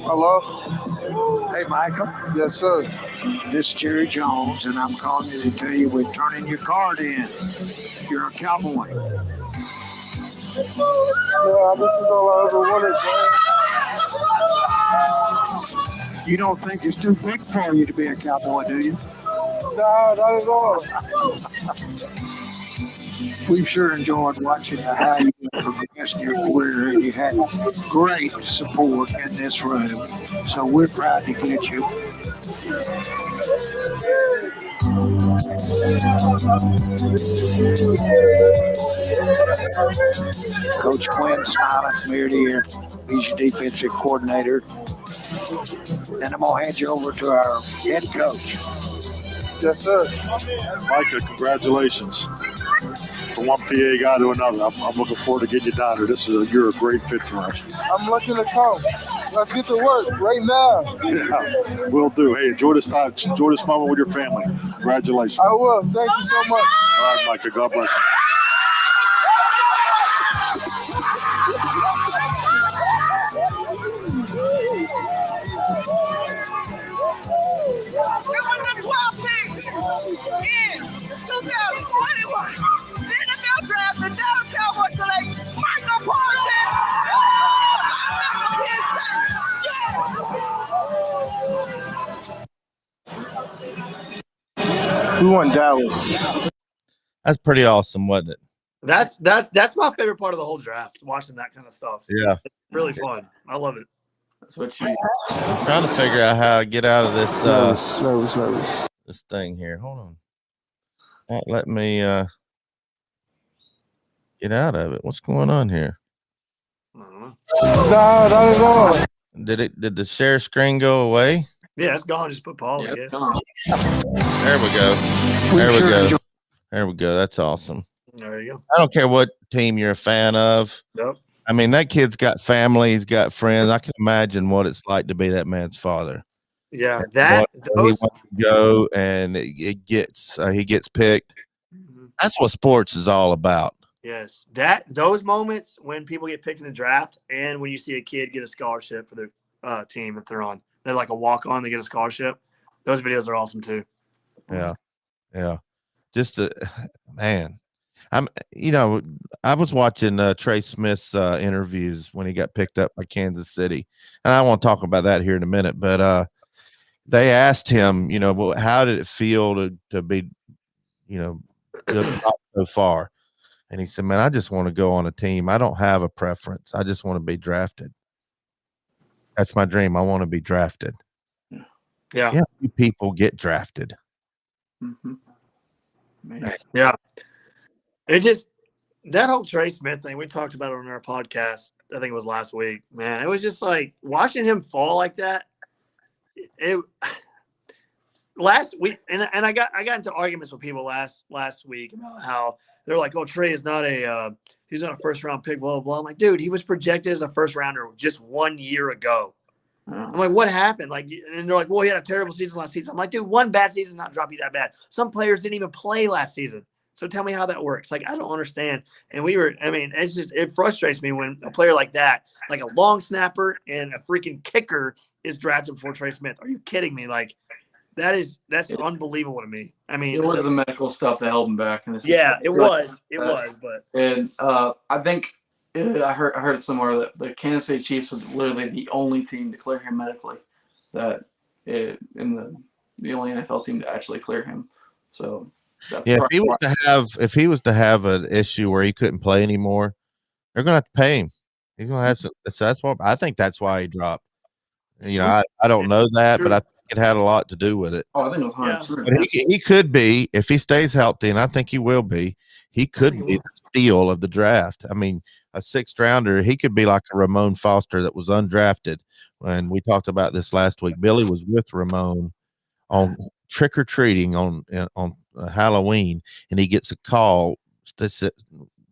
Hello? Hey, Michael. Yes, sir. This is Jerry Jones, and I'm calling you to tell you we're turning your card in. You're a Cowboy. Yeah, this is all I ever wanted, man. You don't think it's too big for you to be a Cowboy, do you? Nah, not at all. We've sure enjoyed watching how you progressed in your career, and you had great support in this room. So we're proud to get you. Coach Quinn smiling from ear to ear. He's your defensive coordinator. And I'm going to hand you over to our head coach. Yes, sir. Micah, congratulations. From one PA guy to another, I'm looking forward to getting you down here. You're a great fit for us. I'm looking to come. Let's get to work right now. Yeah, will do. Hey, enjoy this time. Enjoy this moment with your family. Congratulations. I will. Thank you so much. All right, Micah. God bless you. The 12th pick in 2021. The NFL draft, the Dallas Cowboys select Micah Parsons. We want Dallas. That's pretty awesome, wasn't it? That's my favorite part of the whole draft, watching that kind of stuff. Yeah. It's really fun. I love it. That's what you I'm trying to figure out how to get out of this nervous. This thing here. Hold on. Won't let me get out of it. What's going on here? No, not at all. Did the share screen go away? Yeah, it's gone. Just put Paul in. There we go. There we go. That's awesome. There you go. I don't care what team you're a fan of. Yep. I mean, that kid's got family. He's got friends. I can imagine what it's like to be that man's father. Yeah, He wants to go, and he gets picked. That's what sports is all about. Yes, those moments when people get picked in the draft, and when you see a kid get a scholarship for their team that they're on, they're like a walk-on. They get a scholarship. Those videos are awesome too. Yeah. Just man. I was watching Trey Smith's interviews when he got picked up by Kansas City, and I won't talk about that here in a minute. But they asked him, well, how did it feel to be, good so far? And he said, "Man, I just want to go on a team. I don't have a preference. I just want to be drafted. That's my dream. I want to be drafted." Yeah. People get drafted. Mm-hmm. Yeah. It just, that whole Trey Smith thing, we talked about it on our podcast. I think it was last week, man. It was just like watching him fall like that. Last week, and I got into arguments with people last week about how they're like, "Oh, Trey is not he's not a first round pick, blah, blah, blah. I'm like, dude, he was projected as a first rounder just 1 year ago. I'm like, what happened? Like, and they're like, well, he had a terrible season last season. I'm like, dude, one bad season not drop you that bad. Some players didn't even play last season. So tell me how that works. Like, I don't understand. And it frustrates me when a player like that, like a long snapper and a freaking kicker, is drafted before Trey Smith. Are you kidding me? Like, that's unbelievable to me. I mean, it was the medical stuff that held him back. And it was. But I think I heard somewhere that the Kansas City Chiefs were literally the only team to clear him medically, the only NFL team to actually clear him. So that's if he was to have an issue where he couldn't play anymore, they're gonna have to pay him. He's gonna have some. That's what I think. That's why he dropped. I don't know that, but I think it had a lot to do with it. Oh, I think it was 100%. But he could be, if he stays healthy, and I think he will be. He could be the steal of the draft. I mean, a sixth rounder, he could be like a Ramon Foster that was undrafted. When we talked about this last week, Billy was with Ramon on trick or treating on Halloween, and he gets a call that's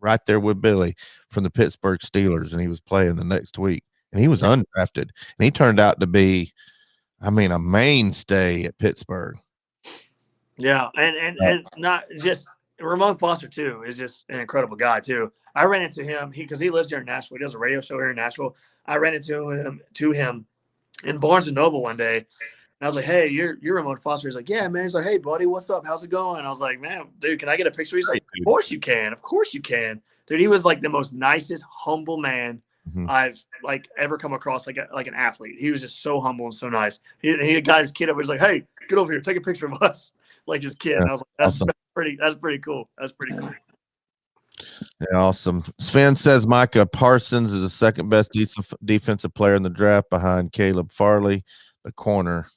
right there with Billy from the Pittsburgh Steelers, and he was playing the next week, and he was undrafted, and he turned out to be, a mainstay at Pittsburgh. Yeah, and not just Ramon Foster too is just an incredible guy too. I ran into him because he lives here in Nashville. He does a radio show here in Nashville. I ran into him in Barnes and Noble one day. And I was like, "Hey, you're Ramon Foster." He's like, "Yeah, man." He's like, "Hey, buddy, what's up? How's it going?" I was like, "Man, dude, can I get a picture?" He's like, "Of course you can. Of course you can." Dude, he was like the most nicest, humble man I've ever come across, like an athlete. He was just so humble and so nice. He got his kid up. He was like, "Hey, get over here, take a picture of us," like his kid. Yeah, and I was like, "That's awesome. That's pretty cool. That's pretty cool." Yeah, awesome. Sven says Micah Parsons is the second best defensive player in the draft behind Caleb Farley, the corner.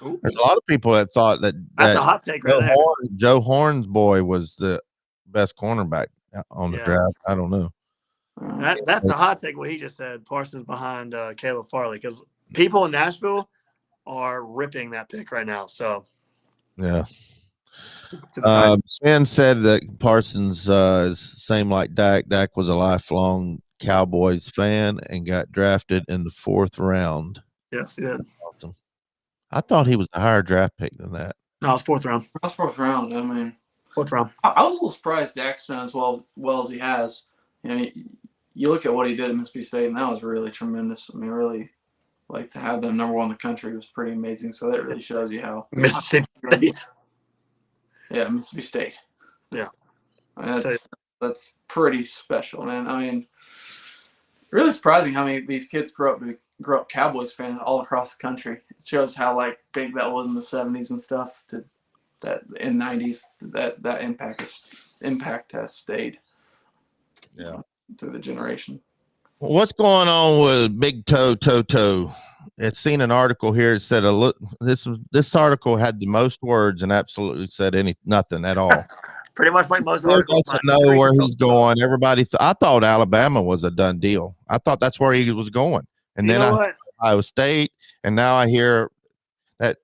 Ooh. There's a lot of people that thought that's a hot take right there. Joe Horn's boy was the best cornerback on the draft. I don't know. That's a hot take. What he just said, Parsons behind Caleb Farley, because people in Nashville are ripping that pick right now. So yeah. Sven said that Parsons is same like Dak. Dak was a lifelong Cowboys fan and got drafted in the 4th round. Yes, he did. Awesome. I thought he was a higher draft pick than that. No, it's 4th round. That's 4th round. I mean, 4th round. I was a little surprised Dak's done as well as he has. You look at what he did at Mississippi State, and that was really tremendous. I mean, really, like, to have them number 1 in the country was pretty amazing. So that really shows you how Mississippi State. Yeah, Mississippi State. Yeah, I mean, that's pretty special, man. I mean, really surprising how many of these kids grew up Cowboys fans all across the country. It shows how big that was in the 70s and stuff. To that in 90s, that impact has stayed. Yeah, through the generation. What's going on with Big Toe? It's seen an article here. It said this article had the most words and absolutely said nothing at all. Pretty much like most articles. Wants to know where he's going. Everybody, I thought Alabama was a done deal. I thought that's where he was going, and then Iowa State, and now I hear that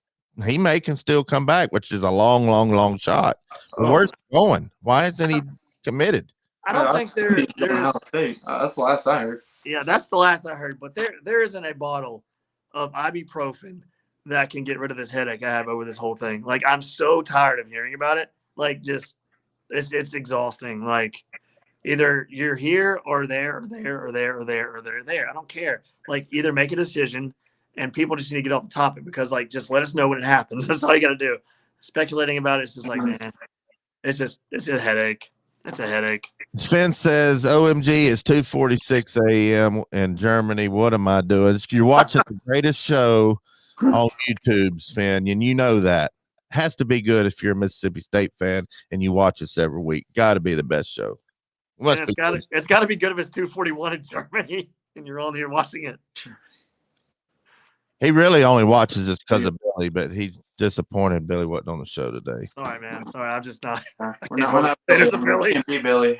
he can still come back, which is a long shot. Where's he going? Why isn't he committed? I don't think there's that's the last I heard. Yeah, that's the last I heard. But there isn't a bottle of ibuprofen that can get rid of this headache I have over this whole thing. Like, I'm so tired of hearing about it. Like, just it's exhausting. Like, either you're here or there or there or there or there or there or there. I don't care. Like, either make a decision, and people just need to get off the topic because, just let us know when it happens. That's all you got to do. Speculating about it is just man, it's a headache. It's a headache. Sven says, OMG, it's 2:46 a.m. in Germany. What am I doing? You're watching the greatest show on YouTube, Sven, and you know that. Has to be good if you're a Mississippi State fan and you watch us every week. Got to be the best show. It's got to be good if it's 2:41 in Germany and you're on here watching it. He really only watches this because of Billy, but he's disappointed Billy wasn't on the show today. Sorry, man. Sorry, I'm just not. We're not Billy. Billy.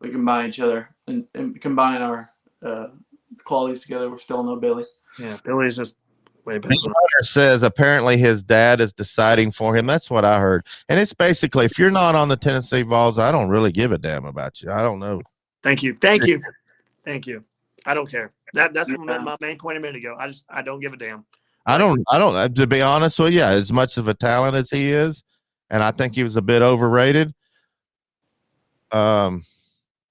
We combine each other and combine our qualities together. We're still no Billy. Yeah, Billy's just way better. Hunter says apparently his dad is deciding for him. That's what I heard. And it's basically, if you're not on the Tennessee Vols, I don't really give a damn about you. I don't know. Thank you. I don't care. That's my main point a minute ago. I don't give a damn. I don't, to be honest with you, as much of a talent as he is, and I think he was a bit overrated. I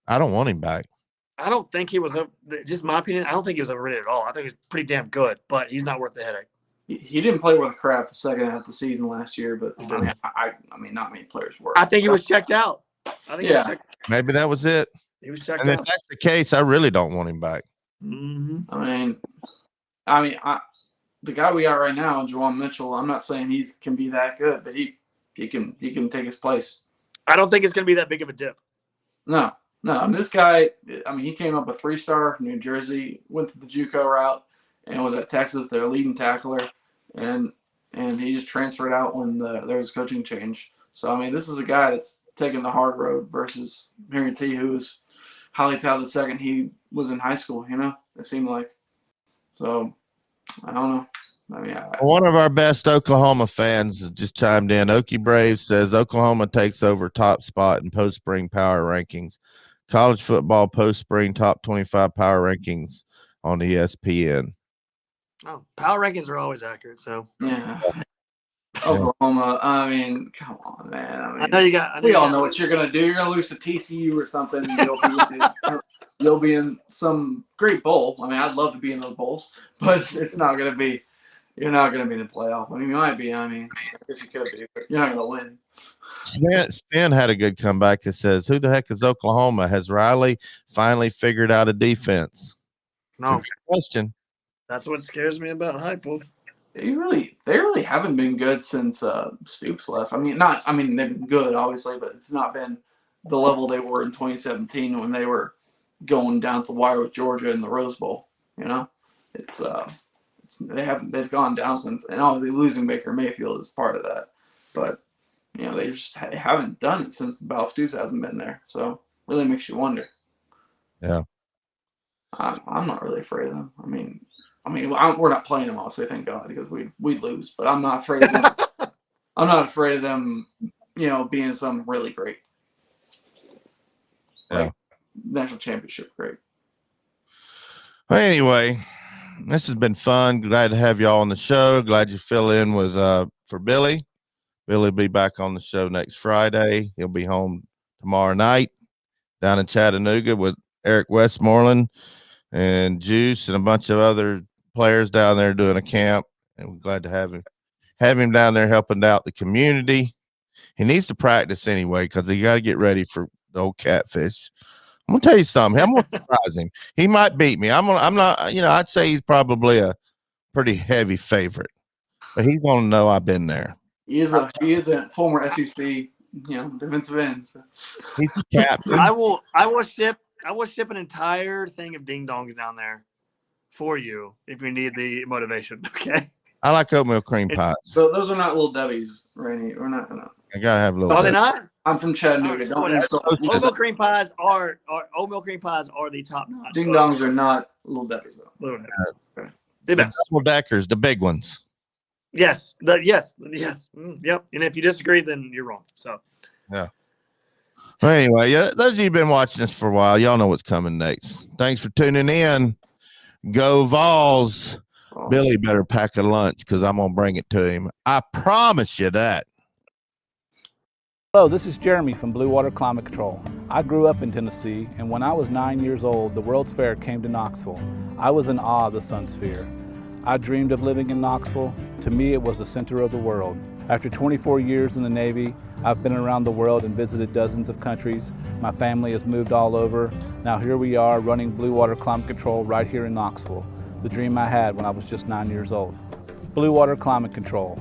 don't want him back. I don't think he was just my opinion. I don't think he was overrated at all. I think he was pretty damn good, but he's not worth the headache. He didn't play worth crap the second half of the season last year, but I mean, not many players were. I think he was checked out. Maybe that was it. He was checked and out. if that's the case, I really don't want him back. Mm-hmm. I mean, the guy we got right now, Juwan Mitchell. I'm not saying he can be that good, but he can take his place. I don't think it's going to be that big of a dip. No. I mean, this guy. I mean, he came up a 3-star from New Jersey, went the JUCO route, and was at Texas, their leading tackler, and he just transferred out when there was a coaching change. So I mean, this is a guy that's taking the hard road versus Harry T, who was highly touted the second he was in high school. You know, it seemed like. So I don't know. I mean, one of our best Oklahoma fans just chimed in. Okie Brave says Oklahoma takes over top spot in post-spring power rankings. College football post-spring top 25 power rankings on ESPN. Oh, power rankings are always accurate. So yeah. Oklahoma. I mean, come on, man. I know you got. We all know what you're gonna do. You're gonna lose to TCU or something. And you'll be in some great bowl. I mean, I'd love to be in those bowls, but it's not gonna be. You're not gonna be in the playoff. I mean, you might be. I mean, I guess you could be, but you're not gonna win. Stan had a good comeback that says, "Who the heck is Oklahoma? Has Riley finally figured out a defense?" No question. That's what scares me about Heupel. They really haven't been good since Stoops left. I mean, they've been good, obviously, but it's not been the level they were in 2017 when they were going down to the wire with Georgia in the Rose Bowl. You know, they've gone down since, and obviously losing Baker Mayfield is part of that. But you know, they haven't done it since Bob Stoops hasn't been there. So really makes you wonder. Yeah, I'm not really afraid of them. I mean, we're not playing them, obviously, thank God, because we'd lose. But I'm not afraid of them. I'm not afraid of them, you know, being something really great. Like national championship great. Well, anyway, this has been fun. Glad to have y'all on the show. Glad you fill in with for Billy. Billy will be back on the show next Friday. He'll be home tomorrow night down in Chattanooga with Eric Westmoreland and Juice and a bunch of other players down there doing a camp, and we're glad to have him down there helping out the community. He needs to practice anyway because he got to get ready for the old catfish. I'm gonna tell you something. I'm gonna surprise him. He might beat me. I'm not. You know, I'd say he's probably a pretty heavy favorite, but he's gonna know I've been there. He is a former SEC, you know, defensive end. So. He's the captain. I will ship an entire thing of ding dongs down there for you if you need the motivation. Okay. I like oatmeal cream pies. So those are not Little Debbie's, Rainey. We're not gonna. I gotta have a little. Are they not? I'm from Chattanooga. Oatmeal cream pies are the top notch. Ding dongs are not Little Debbie's though. The double deckers, the big ones. Yes. Yes. Yep. And if you disagree, then you're wrong. So. Yeah. Well, anyway, those of you who've been watching us for a while, y'all know what's coming next. Thanks for tuning in. Go Vols. Billy better pack a lunch because I'm gonna bring it to him. I promise you that. Hello, this is Jeremy from Blue Water Climate Control. I grew up in Tennessee, and when I was 9 years old, the World's Fair came to Knoxville. I was in awe of the Sun Sphere. I dreamed of living in Knoxville. To me, it was the center of the world. After 24 years in the Navy, I've been around the world and visited dozens of countries. My family has moved all over. Now here we are running Blue Water Climate Control right here in Knoxville. The dream I had when I was just 9 years old. Blue Water Climate Control.